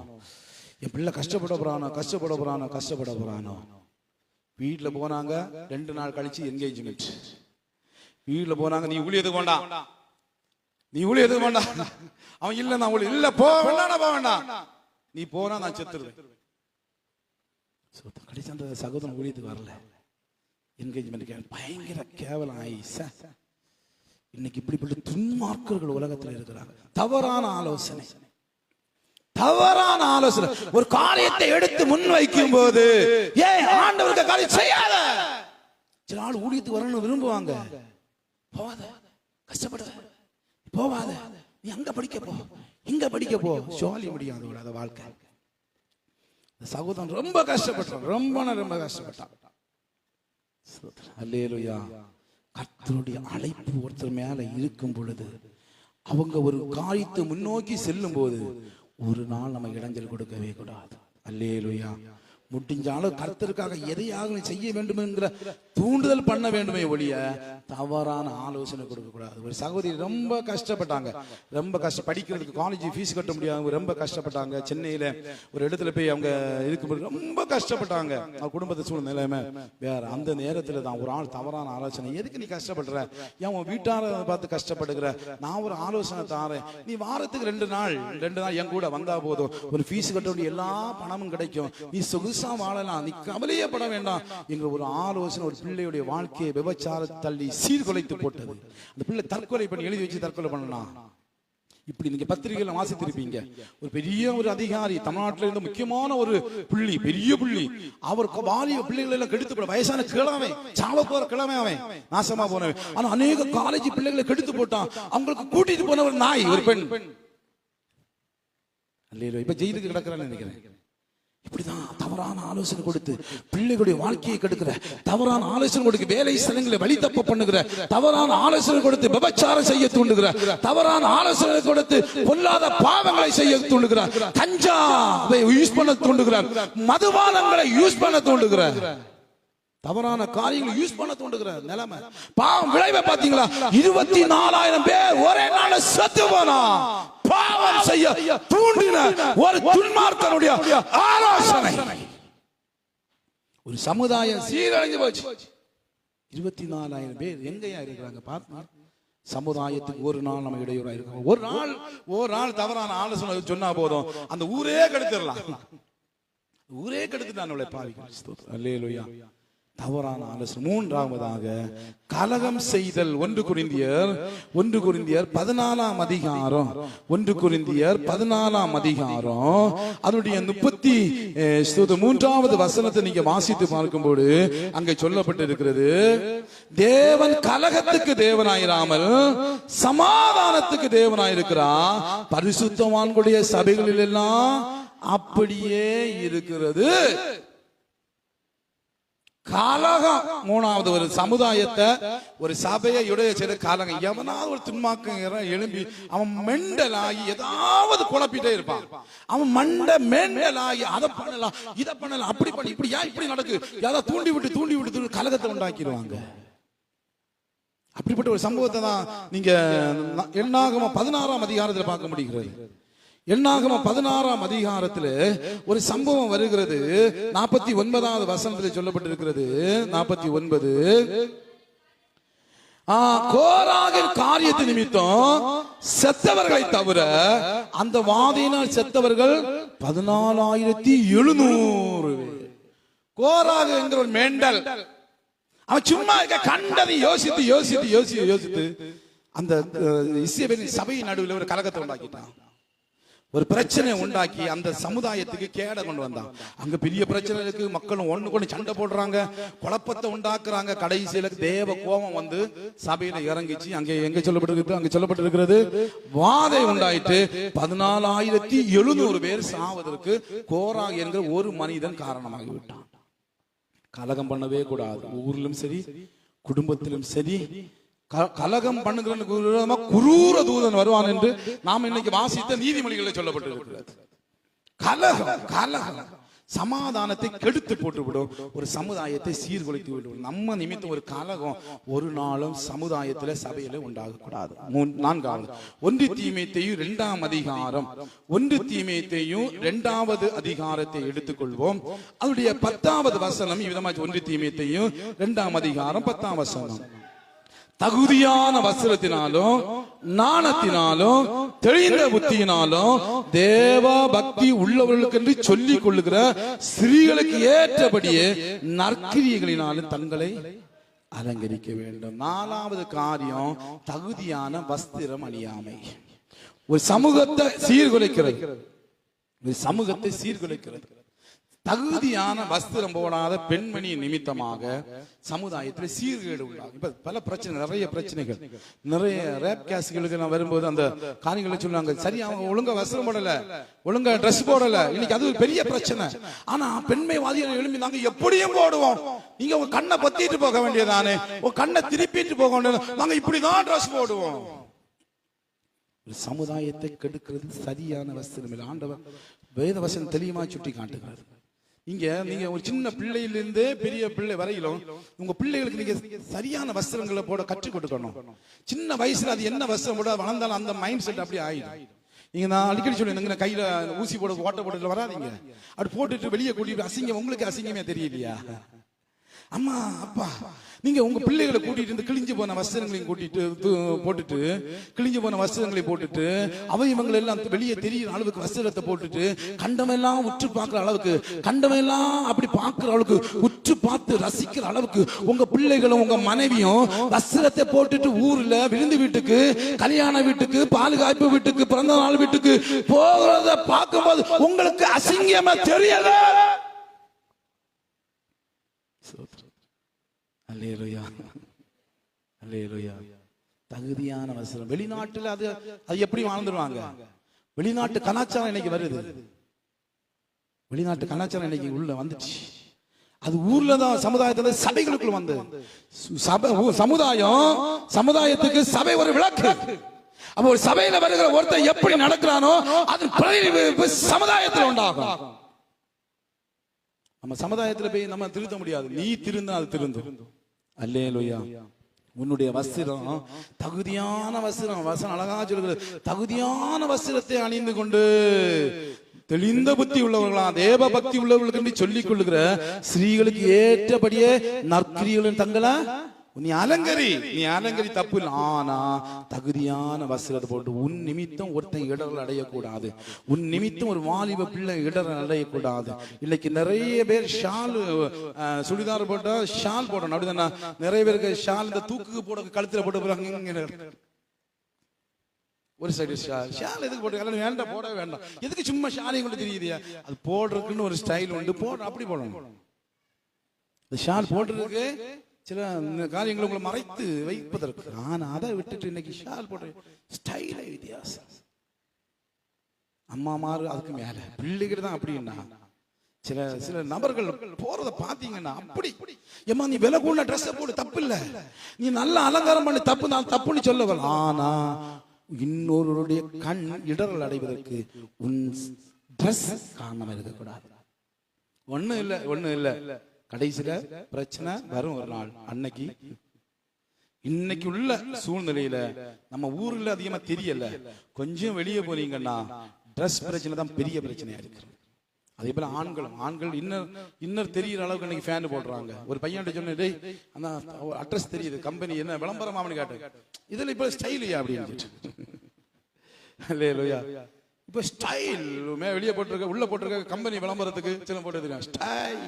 என் பிள்ளை கஷ்டப்பட போறானோ. வீட்டுல போனாங்க. 2 நாள் கழிச்சு என்கேஜ்மெண்ட். வீட்டுல போனாங்க. நீ ஊழியத்துக்கு வேண்டாம். அவன் இல்ல, நான் ஊழிய இல்ல, போக வேண்டாம். நீ போனா நான் செத்துருவேன். கடைசி அந்த சகோதரன் ஊழியத்துக்கு வரல. என்கேஜ்மெண்ட் பயங்கர கேவலம் ஆயிசா. இன்னைக்கு இப்படிப்பட்ட துன்மார்க்கர்கள் உலகத்தில் இருக்கிறாங்க. தவறான ஆலோசனை. ஒரு காரியத்தை எடுத்து முன் வைக்கும் போது, ஏன் ஆண்டவருக்கு காரியம் செய்யாத? சில ஆள் ஊழியத்துக்கு வரணும்னு விரும்புவாங்க. போவாத, கஷ்டப்படாத, போவாத, நீ அங்க படிக்க போ, இங்க படிக்க போ. சொல்லி முடியாது அந்த வாழ்க்கை. சகோதரன் ரொம்ப கஷ்டப்பட்டான். ரொம்ப கஷ்டப்பட்டான். அல்லேலூயா. கர்த்தருடைய அழைப்பு ஒருத்தர் மேல இருக்கும் பொழுது, அவங்க ஒரு காரியத்தை முன்னோக்கி செல்லும் போது ஒரு நாள் நம்ம இடைஞ்சல் கொடுக்கவே கூடாது. அல்லேலூயா. முடிஞ்சாலும் கர்த்தருக்காக எதையாக செய்ய வேண்டும் என்கிற தூண்டுதல் பண்ண வேண்டுமே ஒழிய தவறான ஆலோசனை கொடுக்க கூடாது. ஒரு சகோதரி ரொம்ப கஷ்டப்பட்டாங்க. படிக்கிறதுக்கு காலேஜ் ஃபீஸ் கட்ட முடியாது. ரொம்ப கஷ்டப்பட்டாங்க. சென்னையில ஒரு இடத்துல போய் அவங்க இருக்கும்போது ரொம்ப கஷ்டப்பட்டாங்க. அவங்க குடும்பத்தை சூழ்நிலைமை வேற. அந்த நேரத்துல தான் ஒரு ஆள் தவறான ஆலோசனை, எதுக்கு நீ கஷ்டப்படுற, ஏன் உன் வீட்டார பார்த்து கஷ்டப்படுகிற, நான் ஒரு ஆலோசனை தாரேன், நீ வாரத்துக்கு 2 நாள் என் கூட வந்தா போதும், ஒரு ஃபீஸ் கட்ட வேண்டிய எல்லா பணமும் கிடைக்கும், நீ சொகுசா வாழலாம், நீ கவலையே பட வேண்டாம் என்ற ஒரு ஆலோசனை ஒரு பிள்ளையுடைய வாழ்க்கையை விபச்சார தள்ளி சீர்குலைத்து போட்டது. அந்த பிள்ளை தற்கொலை பண்ணி எழுதி வச்சு தற்கொலை பண்ணலாம். இப்படி நீங்க பத்திரிகையில வாசித்திருப்பீங்க. ஒரு பெரிய ஒரு அதிகாரி, தமிழ்நாட்டில இருந்த முக்கியமான ஒரு புள்ளி, பெரிய புள்ளி, அவர் வாலிய பிள்ளைகளை எல்லாம் கெடுத்து போட, வயசான கிழமை, சாவ போற கிழமை, அவன் நாசமா போனவன். ஆனா அநேக காலேஜ் பிள்ளைகளை கெடுத்து போட்டான். அவங்களுக்கு கூட்டிட்டு போன ஒரு நாய், ஒரு பெண். இப்ப ஜெயிலுக்கு கிடக்குறான்னு நினைக்கிறேன். இப்படிதான் தவறான ஆலோசனை கொடுத்து பிள்ளைகளுடைய வாழ்க்கையை கெடுக்கிற, தவறான ஆலோசனை கொடுத்து வேலை ஸ்தலங்களை வழி தப்பு பண்ணுகிற, தவறான ஆலோசனை கொடுத்து விபச்சாரம் செய்ய தூண்டுகிற, தவறான ஆலோசனை கொடுத்து பொல்லாத பாவங்களை செய்ய தூண்டுகிற, கஞ்சாவை யூஸ் பண்ண தூண்டுகிற, மதுபானங்களை யூஸ் பண்ண தூண்டுகிற, தவறான காரியங்களை யூஸ் பண்ண தூண்டுகிற நிலைமை. பாவம் விளைவை பாத்தீங்களா? 24,000 பேர் ஒரே நாள் செத்து போனா. பாவம் செய்ய தூண்டின ஒரு துன்மார்க்கனுடைய ஆலோசனை. ஒரு சமுதாயம் சீரழிஞ்சு போச்சு. 24,000 பேர் எங்கயா இருக்கிறாங்க பாருங்க. சமுதாயத்துக்கு ஒரு நாள் நம்ம இடையூறா இருக்கோம். ஒரு நாள் தவறான ஆலோசனை சொன்னா போதும், அந்த ஊரே கெடுத்துடலாம். ஊரே கெடுத்துட்டான் பாவிகள். அல்லேலூயா. தவறான ஆலோசனை. 3ஆவதாக கலகம் செய்தல். 1 கொரிந்தியர் 14ஆம் அதிகாரம், 1 கொரிந்தியர் 14ஆம் அதிகாரம் அதனுடைய 33வது வசனத்தை நீங்க வாசித்து பார்க்கும்போது அங்கே சொல்லப்பட்டு இருக்கிறது, தேவன் கலகத்துக்கு தேவனாயிராமல் சமாதானத்துக்கு தேவனாயிருக்கிறார், பரிசுத்தவான்களுடைய சபைகளில் எல்லாம் அப்படியே இருக்கிறது. கலகம். 3வது ஒரு சமுதாயத்தை, ஒரு சபையை செய்த கலகம். எவனாவது ஒரு துன்மாக்க எழும்பி அவன் மெண்டலாகி ஏதாவது குழப்பிட்டே இருப்பான். அவன் மெண்டலாகி அதை பண்ணலாம், இதை பண்ணலாம், அப்படி பண்ணி இப்படி ஏன் இப்படி நடக்கு, ஏதாவது தூண்டி விட்டு கலகத்தை உண்டாக்கிடுவாங்க. அப்படிப்பட்ட ஒரு சம்பவத்தை தான் நீங்க எண்ணாகமம் 16ஆம் அதிகாரத்தில் பார்க்க முடிகிறது. என்னாகமம் 16ஆம் அதிகாரத்துல ஒரு சம்பவம் வருகிறது. 49வது வசனத்தில் சொல்லப்பட்டிருக்கிறது. 49 கோராகின் காரியத்து நிமித்தம் செத்தவர்களை தவிர அந்த வாதையினால் செத்தவர்கள் 14,700. கோராக என்கிற ஒரு மேண்டல், அவன் சும்மா கண்டதை யோசித்து யோசித்து யோசித்து யோசித்து அந்த இஸ்ரவேலின் சபையின் நடுவில் ஒரு கலகத்தை உண்டாக்கிட்டான். ஒரு பிரச்சனை உண்டாக்கி அந்த சமுதாயத்துக்கு கேட கொண்டு வந்தான். அங்க பெரிய பிரச்சனை இருக்கு, மக்களும் ஒண்ணு கொண்டு சண்டை போடுறாங்க, குழப்பத்தை உண்டாக்குறாங்க. கடைசியில தேவ கோபம் வந்து சபையில இறங்கிச்சு. அங்க எங்க சொல்லப்பட்டிருக்கு? அங்க சொல்லப்பட்டிருக்கிறது, வாதை உண்டாயிட்டு 14,700 பேர் சாவதற்கு கோரா என்கிற ஒரு மனிதன் காரணமாகி விட்டான். கலகம் பண்ணவே கூடாது. ஊரிலும் சரி, குடும்பத்திலும் சரி. கலகம் பண்ணுகிற குரூர தூதன் வருவான் என்று நாம் இன்னைக்கு வாசித்த நீதிமொழிகளில் சொல்லப்பட்டிருக்கிறது. கலகம் கலகம் சமாதானத்தை கெடுத்து போட்டுவிடும், ஒரு சமுதாயத்தை சீர்குலைத்து விடும். நம்ம நிமித்தம் ஒரு கலகம் ஒரு நாளும் சமுதாயத்தில் சபையில உண்டாகக்கூடாது. 4வது 1 தீமோத்தேயு 2ஆம் அதிகாரம், 1 தீமோத்தேயு 2வது அதிகாரத்தை எடுத்துக்கொள்வோம். அதனுடைய 10வது வசனம் விதமாக 1 தீமோத்தேயு 2ஆம் அதிகாரம் 10ஆம் வசனம். தகுதியான வஸ்திரத்தினாலும் நாணத்தினாலும் தெளிந்த புத்தியினாலும் தேவ பக்தி உள்ளவர்களுக்கு என்று சொல்லிக் கொள்ளுகிற ஸ்திரீகளுக்கு ஏற்றபடியே நற்கிரியைகளினாலும் தங்களை அலங்கரிக்க வேண்டும். 4வது காரியம் தகுதியான வஸ்திரம் அணியாமை. ஒரு சமூகத்தை சீர்குலைக்கிறது, ஒரு சமூகத்தை சீர்குலைக்கிறது. தகுதியான வஸ்திரம் போடாத பெண்மணி நிமித்தமாக சமுதாயத்தில் சீர்கேடு உண்டாகும். இப்ப பல பிரச்சனை, நிறைய பிரச்சனைகள், நிறைய ரேப் கேஸ்களுக்கு நான் வரும்போது அந்த காரியங்களை சொல்லுவாங்க, சரி அவங்க ஒழுங்கா வஸ்திரம் போடல, ஒழுங்கா ட்ரெஸ் போடல. இன்னைக்கு அது ஒரு பெரிய பிரச்சனை. ஆனா பெண்மைவாதிகள் எழுப்பி நாங்க எப்படியும் போடுவோம், நீங்க உங்க கண்ணை பத்திட்டு போக வேண்டியதானே, உங்க கண்ணை திருப்பிட்டு போக வேண்டியது, நாங்க இப்படிதான் ட்ரெஸ் போடுவோம். சமுதாயத்தை கெடுக்கிறது சரியான வஸ்திரம் இல்லை. ஆண்டவர் வேத வசனம் தெளிவா சுட்டி காட்டுகிறது. நீங்க ஒரு சின்ன பிள்ளையிலிருந்து பெரிய பிள்ளை வரையிலும் உங்க பிள்ளைகளுக்கு நீங்க சரியான வஸ்திரங்களை போட கற்றுக் கொடுக்கணும். சின்ன வயசுல அது என்ன வஸ்திரம் போட வளர்ந்தாலும் அந்த மைண்ட் செட் அப்படி ஆயிடும். நீங்க நான் அடிக்கடி சொல்லுங்க, கையில ஊசி போட ஓட்ட போட்டு வராதீங்க. அப்படி போட்டுட்டு வெளியே கூட்டிட்டு அசிங்கம், உங்களுக்கு அசிங்கமே தெரியலையா? அம்மா அப்பா நீங்க உங்க பிள்ளைகளை கூட்டிட்டு இருந்து கிழிஞ்சு போன வஸ்திரங்களையும் கூட்டிட்டு போட்டுட்டு, கிழிஞ்சு போன வஸ்திரங்களை போட்டுட்டு அவயவங்கள் எல்லாம் வெளியே தெரியுற அளவுக்கு வஸ்திரத்தை போட்டுட்டு கண்டமெல்லாம் உற்று பார்க்கிற அளவுக்கு, கண்டமெல்லாம் அப்படி பார்க்கிற அளவுக்கு உற்று பார்த்து ரசிக்கிற அளவுக்கு உங்க பிள்ளைகளும் உங்க மனைவியும் வஸ்திரத்தை போட்டுட்டு ஊர்ல விருந்து வீட்டுக்கு, கல்யாண வீட்டுக்கு, பாதுகாப்பு வீட்டுக்கு, பிறந்த நாள் வீட்டுக்கு போகிறத பார்க்கும்போது உங்களுக்கு அசிங்கமா தெரியல? அல்லேலூயா, அல்லேலூயா. தகுதியான வஸ்திரம். வெளிநாட்டுல அது எப்படி வாழ்ந்துருவாங்க? வெளிநாட்டு கலாச்சாரம் இன்னைக்கு வருது, வெளிநாட்டு கலாச்சாரம் இன்னைக்கு உள்ள வந்துச்சு. அது ஊர்ல தான் சமுதாயத்துல சபைகளுக்குள்ள வந்து சமுதாயத்துக்கு சபை ஒரு விளக்கு. அப்ப ஒரு சபையில வருகிற ஒருத்தர் எப்படி நடக்கிறானோ அது பிரதிபலிப்பு சமுதாயத்தில் உண்டாகும். நம்ம சமுதாயத்துல போய் நம்ம திருத்த முடியாது, நீ திருந்தா அது திருந்தும். அல்லேலூயா. உன்னுடைய வஸ்திரம் தகுதியான வஸ்திரம். வசனம் அழகா சொல்கிறது, தகுதியான வஸ்திரத்தை அணிந்து கொண்டு தெளிந்த புத்தி உள்ளவர்களா தேவ பக்தி உள்ளவர்களுக்கு என்று சொல்லிக் கொள்ளுகிற ஸ்திரீகளுக்கு ஏற்றபடியே நற்கிரியைகளின் தங்களை நீ அலங்கரி, நீ அலங்கரி, தப்பு இல்லை. ஆனா தகுதியான வஸ்திரத்தை போட்டு உன் நிமித்தம் ஒருத்தன் இடர்கள் அடையக்கூடாது, உன் நிமித்தம் ஒரு வாலிப பிள்ளை இடர்கள் அடையக்கூடாது. இன்னைக்கு நிறைய பேர் ஷால் சுடிதார் போட்டா ஷால் போடணும் அப்படிதானே? நிறைய பேருக்கு ஷால் இந்த தூக்கு போட கழுத்துல போட்டு போறாங்க. ஒரு சைடு ஷால் எதுக்கு போட்டு வேண்டாம், போட வேண்டாம். எதுக்கு சும்மா ஷாலையும் கொண்டு தெரியுதியா? அது போடுறதுக்குன்னு ஒரு ஸ்டைல் உண்டு, அப்படி போடணும். ஷால் போடுறதுக்கு சில காரியங்களை உங்களை மறைத்து வைப்பதற்கு. ஆனா அதை விட்டுட்டு இன்னைக்கு ஷால் போடுற ஸ்டைல வித்தியாசம். அம்மா மாறு அதுக்கு மேல பிள்ளைகள் தான் அப்படின்னா சில நபர்கள் போறத பாத்தீங்கன்னா அப்படி, ஏமா நீ விலை கூட ட்ரெஸ் போடு தப்பு இல்ல, நீ நல்ல அலங்காரம் பண்ணி தப்பு, நான் தப்புன்னு சொல்ல வரல. ஆனா இன்னொருடைய கண் இடர்கள் அடைவதற்கு உன் ட்ரெஸ் காரணமா இருக்கக்கூடாது. ஒண்ணு இல்ல கடைசியில பிரச்சனை வரும் ஒரு நாள். அன்னைக்கு இன்னைக்கு உள்ள சூழ்நிலையில நம்ம ஊர்ல அதிகமா தெரியல, கொஞ்சம் வெளியே போனீங்கன்னா ட்ரெஸ் பிரச்சனை தான் பெரிய பிரச்சனையா இருக்கு. அதே போல ஆண்கள் இன்னர் தெரியிற அளவுக்கு இன்னைக்கு ஃபேன் போடுறாங்க. ஒரு பையன் சொன்னே, அந்த அட்ரஸ் தெரியுது, கம்பெனி என்ன விளம்பரம் அவனு காட்டு, இதுல இப்ப ஸ்டைலியா அப்படின்னு. இப்ப ஸ்டைல் வெளியே போட்டிருக்க, உள்ள போட்டிருக்க கம்பெனி விளம்பரத்துக்கு சில போட்டு ஸ்டைல்.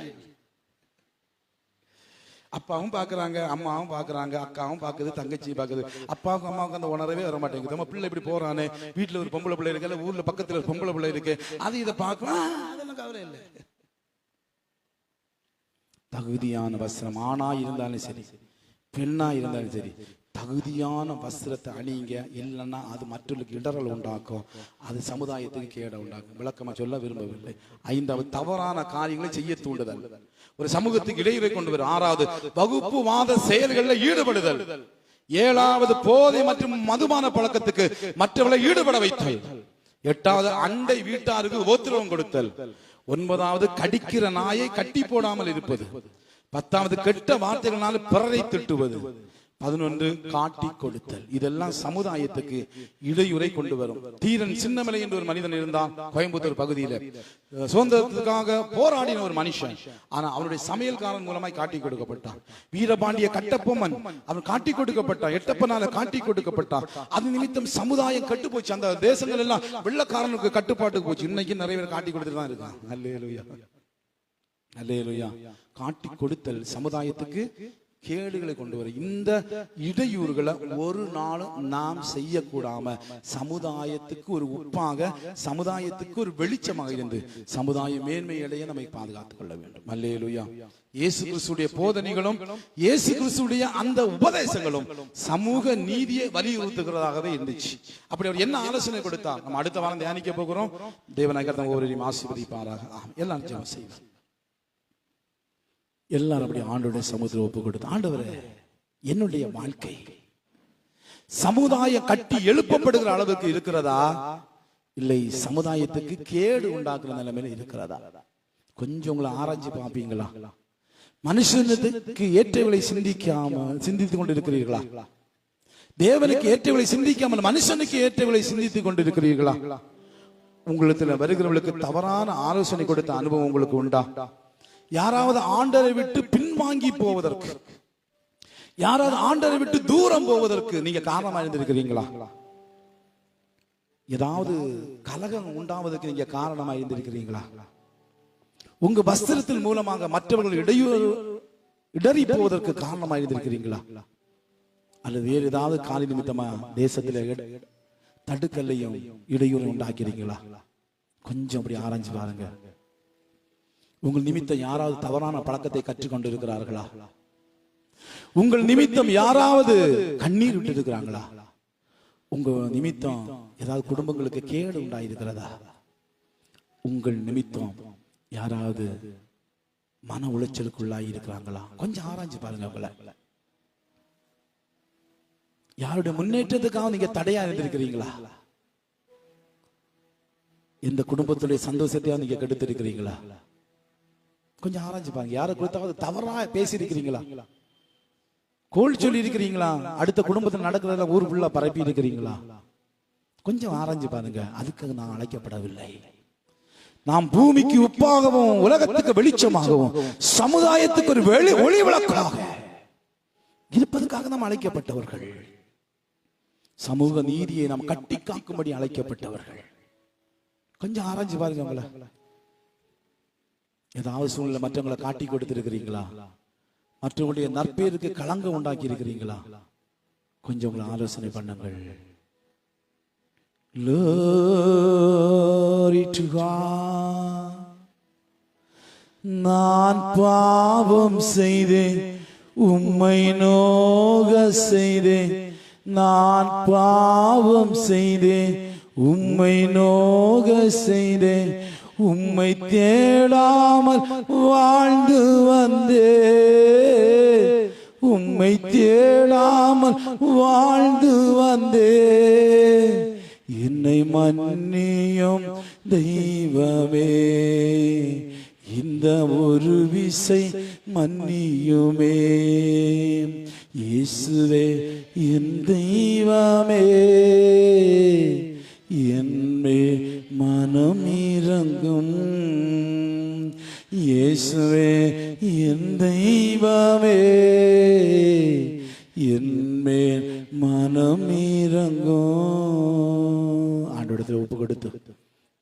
அப்பாவும் பாக்குறாங்க, அம்மாவும் பாக்குறாங்க, அக்காவும் பாக்குது, தங்கச்சி பாக்குது. அப்பாவுக்கும் அம்மாவுக்கும் அந்த உணரவே வர மாட்டேங்குது. நம்ம பிள்ளை இப்படி போறானே, வீட்டுல ஒரு பொம்பளை பிள்ளை இருக்கு, ஊர்ல பக்கத்துல ஒரு பொம்பளை பிள்ளை இருக்கு, அது இதை பார்க்கலாம், அதெல்லாம் கவலை இல்லை. தகுதியான வஸ்திரம் ஆணா இருந்தாலும் சரி, பெண்ணா இருந்தாலும் சரி, தகுதியான வஸ்திரத்தை அணிங்க. இல்லைன்னா அது மற்றவர்களுக்கு இடரல் உண்டாக்கும், அது சமுதாயத்துக்கு கேட உண்டாக்கும். விளக்கமா சொல்ல விரும்பவில்லை. 5வது, தவறான காரியங்களை செய்ய தூண்டுதல், ஒரு சமூகத்துக்கு இடையூறை கொண்டு வரும். 6வது, வகுப்புவாத செயல்களில் ஈடுபடுதல். 7வது, போதை மற்றும் மதுபான பழக்கத்துக்கு மற்றவர்களை ஈடுபட வைத்தல். 8வது, அண்டை வீட்டாருக்கு உபத்திரவம் கொடுத்தல். 9வது, கடிக்கிற நாயை கட்டி போடாமல் இருப்பது. 10வது, கெட்ட வார்த்தைகளால் பிறரை திட்டுவது. 11, காட்டி கொடுத்தல். இதெல்லாம் சமுதாயத்துக்கு இடையூறை கொண்டு வரும். தீரன் சின்னமலை என்று ஒரு மனிதன் இருந்தான் கோயம்புத்தூர் பகுதியில. சுதந்திரத்துக்காக போராடின ஒரு மனுஷன். ஆனா அவனுடைய சமையல்காரன் மூலமாய் காட்டி கொடுக்கப்பட்டான். வீரபாண்டிய கட்டபொம்மன் அவன் காட்டி கொடுக்கப்பட்டான், எட்டப்பனால காட்டி கொடுக்கப்பட்டான். அது நிமித்தம் சமுதாயம் கட்டு போச்சு. அந்த தேசங்கள் எல்லாம் வெள்ளக்காரனுக்கு கட்டுப்பாட்டுக்கு போச்சு. இன்னைக்கு நிறைய பேர் காட்டி கொடுத்துட்டு தான் இருக்கான். அல்லேலூயா, அல்லேலூயா. காட்டி கொடுத்தல் சமுதாயத்துக்கு கேடுகளை கொண்டு வரும். இந்த இடையூறுகளை ஒரு நாளும் நாம் செய்யக்கூடாம சமுதாயத்துக்கு ஒரு உப்பாக, சமுதாயத்துக்கு ஒரு வெளிச்சமாக இருந்து சமுதாய மேன்மையிடையே நம்மை பாதுகாத்துக் கொள்ள வேண்டும். அல்லேலூயா. இயேசு கிறிஸ்துடைய போதனைகளும் இயேசு கிறிஸ்துடைய அந்த உபதேசங்களும் சமூக நீதியை வலியுறுத்துகிறதாகவே இருந்துச்சு. அப்படி அவர் என்ன ஆலோசனை கொடுத்தா நம்ம அடுத்த வாரம் தியானிக்க போகிறோம். தேவநாயகர் ஒவ்வொரு ஆசீர்வதிப்பாராக. எல்லாம் ஜெபம் செய்வோம். எல்லாரும் அப்படி ஆண்டோட சமுத்திரம் ஒப்பு கொடுத்து, ஆண்டவரே என்னுடைய வாழ்க்கை சமுதாய கட்டி எழுப்பப்படுகிற அளவுக்கு இருக்கிறதா, இல்லை சமுதாயத்துக்கு கேடு உண்டாக்குற நிலைமையில இருக்கிறதா? கொஞ்சம் உங்களை ஆராய்ச்சி பார்ப்பீங்களா? மனுஷனுக்கு ஏற்றவளை சிந்தித்துக் கொண்டிருக்கிறீர்களா? தேவனுக்கு ஏற்றவளை சிந்திக்காமல் மனுஷனுக்கு ஏற்றவளை சிந்தித்துக் கொண்டிருக்கிறீர்களா? உங்களுக்கு வருகிறவர்களுக்கு தவறான ஆலோசனை கொடுத்த அனுபவம் உங்களுக்கு உண்டா? யாராவது ஆண்டரை விட்டு பின்வாங்கி போவதற்கு, யாராவது ஆண்டரை விட்டு தூரம் போவதற்கு நீங்க காரணமா இருந்திருக்கிறீங்களா? ஏதாவது கலகம் உண்டாவதற்கு நீங்க காரணமா இருந்திருக்கிறீங்களா? உங்க வஸ்திரத்தின் மூலமாக மற்றவர்கள் இடறி போவதற்கு காரணமா இருந்திருக்கிறீங்களா? அல்லது வேறு ஏதாவது காலி நிமித்தமா தேசத்துல தடுக்கல்லையும் இடையூறு உண்டாக்கிறீங்களா? கொஞ்சம் அப்படி ஆராய்ச்சி பாருங்க. உங்கள் நிமித்தம் யாராவது தவறான பழக்கத்தை கற்றுக்கொண்டு இருக்கிறார்களா? உங்கள் நிமித்தம் யாராவது கண்ணீர் விட்டு இருக்கிறாங்களா? உங்க நிமித்தம் ஏதாவது குடும்பங்களுக்கு கேடு உண்டாயிருக்கிறதா? உங்கள் நிமித்தம் யாராவது மன உளைச்சலுக்குள்ளாகி இருக்கிறாங்களா? கொஞ்சம் ஆராய்ச்சி பாருங்க. உங்களை யாருடைய முன்னேற்றத்துக்காக நீங்க தடையா இருந்திருக்கிறீங்களா? இந்த குடும்பத்துடைய சந்தோஷத்தையா நீங்க கெடுத்திருக்கிறீங்களா? கொஞ்சம் ஆராய்ச்சி பாருங்க. யாரை கொடுத்தாவது தவறா பேசி இருக்கிறீங்களா? கோல் சொல்லி இருக்கிறீங்களா? அடுத்த குடும்பத்தில் நடக்கிறத ஊர் ஃபுல்லா பரப்பி இருக்கிறீங்களா? கொஞ்சம் ஆராய்ச்சி பாருங்க. அதுக்கு நான் அழைக்கப்படவில்லை. நாம் பூமிக்கு உப்பாகவும் உலகத்துக்கு வெளிச்சமாகவும் சமுதாயத்துக்கு ஒரு ஒளி விளக்காக இருப்பதற்காக நாம் அழைக்கப்பட்டவர்கள். சமூக நீதியை நாம் கட்டி காக்கும்படி அழைக்கப்பட்டவர்கள். கொஞ்சம் ஆராய்ச்சி பாருங்க. உங்களை ஏதாவது சூழ்நிலை மற்றவங்களை காட்டி கொடுத்திருக்கிறீங்களா? மற்றவங்களுடைய நற்பேருக்கு களங்கம் உண்டாக்கி இருக்கிறீங்களா? கொஞ்சம் உங்களை ஆலோசனை பண்ணுங்கள். நான் பாவம் செய்தேன், உம்மை நோக செய்தேன். நான் பாவம் செய்தேன், உம்மை நோக செய்தேன். உம்மை தேடாமல் வாழ்ந்து வந்தே, உம்மை தேடாமல் வாழ்ந்து வந்தே. என்னை மன்னியும் தெய்வமே, இந்த ஒரு விசை மன்னியுமே. இயேசுவே என் தெய்வமே, என் மேல் மனம் இறங்கும். இயேசுவே என் தெய்வமே, என்மேல் மனம் இறங்கும். ஆண்டவரிடத்தில் ஒப்பு கொடுத்து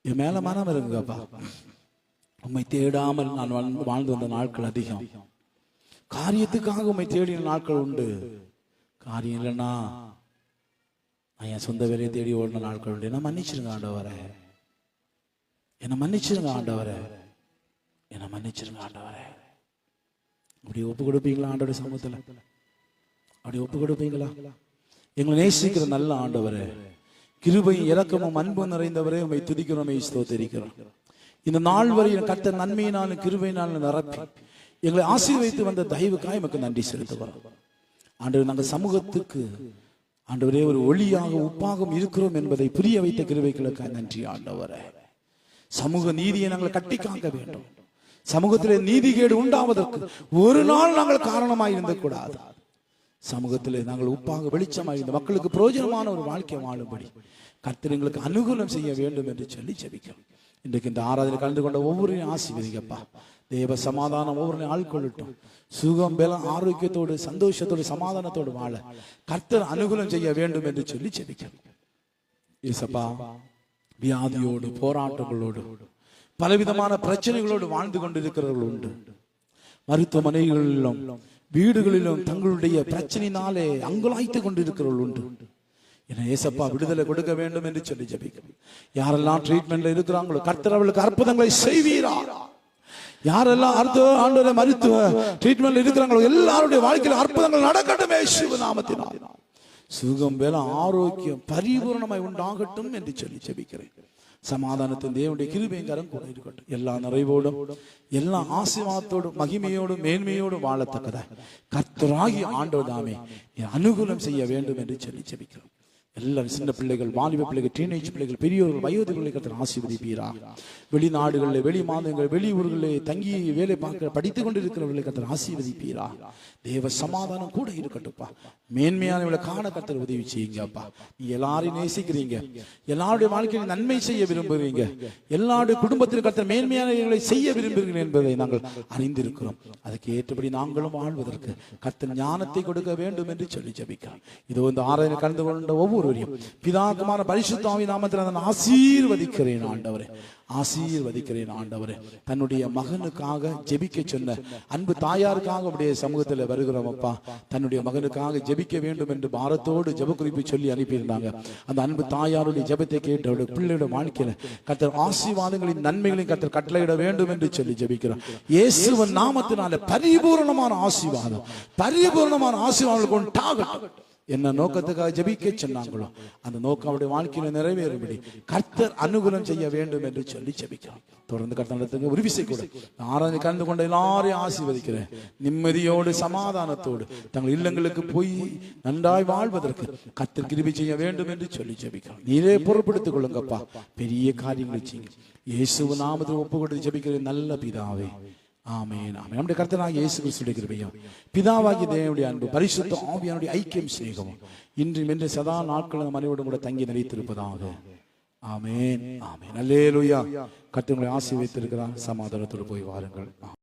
என் மேல மனம் இறங்குங்கப்பா. உம்மை தேடாமல் நான் வாழ்ந்து வந்த நாட்கள் அதிகம். காரியத்துக்காக உம்மை தேடின நாட்கள் உண்டு. காரியம் இல்லைன்னா நான் என் சொந்த வேலையை தேடி ஓடின நாட்கள் உண்டு. என்ன மன்னிச்சிருங்க ஆண்டவரே, என்ன மன்னிச்சிருங்க ஆண்டவரே, என்ன மன்னிச்சிருங்க ஆண்டவரே. அப்படி ஒப்பு கொடுப்பீங்களா ஆண்டவருடைய சமூகத்துல? அப்படி ஒப்பு கொடுப்பீங்களா? எங்களை நேசிக்கிற நல்ல ஆண்டவரே, கிருபையும் இரக்கமும் அன்பும் நிறைந்தவரே, உம்மை துதிக்கிறோம், ஸ்தோத்திரிக்கிறோம். இந்த நாள் வரை கர்த்தர் நன்மையினாலும் கிருபையினாலும் நிரப்பி எங்களை ஆசீர்வதித்து வந்த தயவுக்காக எமக்கு நன்றி செலுத்துகிறோம் ஆண்டவர். நாங்கள் சமூகத்துக்கு ஆண்டவரே ஒரு ஒளியாக உப்பாகவும் இருக்கிறோம் என்பதை புரிய வைத்த கிருபைகளுக்காக நன்றி ஆண்டவரே. சமூக நீதியை நாங்கள் கட்டி காக்க வேண்டும். சமூகத்திலே நீதிகேடு உண்டாவதற்கு ஒரு நாள் நாங்கள் காரணமாக இருந்த கூடாது. சமூகத்திலே நாங்கள் உப்பாக வெளிச்சமாக இருந்த மக்களுக்கு பிரயோஜனமான ஒரு வாழ்க்கை வாழும்படி கர்த்தர் எங்களுக்கு அனுகூலம் செய்ய வேண்டும் என்று சொல்லி ஜெபிக்கிறோம். இன்றைக்கு இந்த ஆராதனை கலந்து கொண்ட ஒவ்வொருவரையும் ஆசீர்வதிங்கப்பா. தேவ சமாதானம் ஒவ்வொருவரையும் ஆள்கொள்ளட்டும். சுகம் பலம் ஆரோக்கியத்தோடு சந்தோஷத்தோடு சமாதானத்தோடு வாழ கர்த்தர் அனுகூலம் செய்ய வேண்டும் என்று சொல்லி ஜெபிக்கிறோம். இயேசப்பா, வியாதியோடு போராட்டங்களோடு பலவிதமான பிரச்சனைகளோடு வாழ்ந்து கொண்டிருக்கிறவர்கள் உண்டு. மருத்துவமனைகளிலும் வீடுகளிலும் தங்களுடைய பிரச்சனையினாலே அங்குலாய்த்து கொண்டிருக்கிறவர்கள் உண்டு. ஏசப்பா விடுதலை கொடுக்க வேண்டும் என்று சொல்லி ஜெபிக்கிறோம். யாரெல்லாம் ட்ரீட்மெண்ட்ல இருக்கிறாங்களோ கர்த்தர் அவர்களுக்கு அற்புதங்களை செய்வீரா. யாரெல்லாம் ஆண்டவரே மருத்துவ ட்ரீட்மெண்ட்ல இருக்கிறாங்களோ எல்லாருடைய வாழ்க்கையில் அற்புதங்கள் நடக்கட்டும் இயேசு நாமத்தினால். சுகம் பலம் ஆரோக்கியம் பரிபூரணமாய் உண்டாகட்டும் என்று சொல்லி ஜெபிக்கிறேன். சமாதானத்தின் தேவனுடைய கிருபையும் கரம் கூட இருக்கட்டும். எல்லா நிறைவோடும் எல்லா ஆசீர்வாதத்தோடும் மகிமையோடும் மேன்மையோடும் வாழத்தக்கதா கர்த்தராகிய ஆண்டவர் தாமே அனுகூலம் செய்ய வேண்டும் என்று சொல்லி ஜெபிக்கிறோம். எல்லாரும் சின்ன பிள்ளைகள், வாலிப பிள்ளைகள், டீனேஜ் பிள்ளைகள், பெரியோர்கள், வயோதிகளை கர்த்தர் ஆசீர்வதிப்பீராக. வெளிநாடுகளில், வெளி மாதங்கள், வெளியூர்களில் தங்கி வேலை பார்க்க படித்துக் கொண்டிருக்கிறவர்களை கர்த்தர் ஆசீர்வதிப்பீராக. தேவ சமாதானம் கூட இருக்கட்டும்ப்பா. மேன்மையானவர்களை காண கர்த்தர் உதவி செய்யுங்கப்பா. நீ எல்லாரையும் நேசிக்கிறீங்க, எல்லாருடைய வாழ்க்கையில் நன்மை செய்ய விரும்புகிறீங்க, எல்லாருடைய குடும்பத்தில் கர்த்தர் மேன்மையானவர்களை செய்ய விரும்புகிறீர்கள் என்பதை நாங்கள் அறிந்திருக்கிறோம். அதுக்கு ஏற்றபடி நாங்களும் வாழ்வதற்கு கர்த்தர் ஞானத்தை கொடுக்க வேண்டும் என்று சொல்லி ஜெபிக்கிறோம். இதோ இந்த ஆராதனை கலந்து கொண்ட ஒவ்வொருவரையும் பிதா குமாரன் பரிசுத்த ஆவியின் நாமத்தில் நான் ஆசீர்வதிக்கிறேன் ஆண்டவரே, ஆசீர்வதிக்கிறேன் ஆண்டவரே. தன்னுடைய மகனுக்காக ஜெபிக்க சொன்ன அன்பு தாயாருக்காக உடைய சமூகத்தில் வருகிறோம் அப்பா. தன்னுடைய மகனுக்காக ஜெபிக்க வேண்டும் என்று பாரத்தோடு ஜெப குறிப்பு சொல்லி அனுப்பியிருந்தாங்க. அந்த அன்பு தாயாருடைய ஜெபத்தை கேட்டு அவருடைய பிள்ளையோட வாழ்க்கையில கர்த்தர் ஆசீர்வாதங்களின் நன்மைகளையும் கர்த்தர் கட்டளையிட வேண்டும் என்று சொல்லி ஜெபிக்கிறோம். இயேசுவின் நாமத்தினால பரிபூர்ணமான ஆசீர்வாதம், பரிபூர்ணமான ஆசீர்வாதங்கள் உண்டாகட்டும். என்ன நோக்கத்துக்காக ஜெபிக்க சொன்னாங்களோ அந்த நோக்கம் அவருடைய வாழ்க்கையில நிறைவேறும்படி கர்த்தர் அனுகூலம் செய்ய வேண்டும் என்று சொல்லி ஜெபிக்கிறோம். தொடர்ந்து கர்த்தர் ஒரு விசை கூட ஆராதனை கலந்து கொண்ட எல்லாரையும் ஆசீர்வதிக்கிறேன். நிம்மதியோடு சமாதானத்தோடு தங்கள் இல்லங்களுக்கு போய் நன்றாய் வாழ்வதற்கு கர்த்தர் கிருபை செய்ய வேண்டும் என்று சொல்லி ஜெபிக்கிறோம். நீரே பொறுப்படுத்திக் கொள்ளுங்கப்பா. பெரிய காரியங்களை செய்யுங்க. இயேசுவின் நாமத்தில் ஒப்பு கொடுத்து ஜெபிக்கிறேன் நல்ல பிதாவே, ஆமென், ஆமென். நம்முடைய கர்த்தராகிய இயேசு கிறிஸ்துவின் கிருபையும் பிதாவாகிய தேவனுடைய அன்பு பரிசுத்த ஆவியானுடைய ஐக்கியம் சிநேகமும் இன்றும் என்று சதா நாட்கள் மனைவியோடும் கூட தங்கி நிலைத்திருப்பதாக. ஆமென், ஆமென். அல்லேலூயா. கர்த்தர் உங்களை ஆசீர்வதித்திருக்கிறார். சமாதானத்தோடு போய் வாருங்கள்.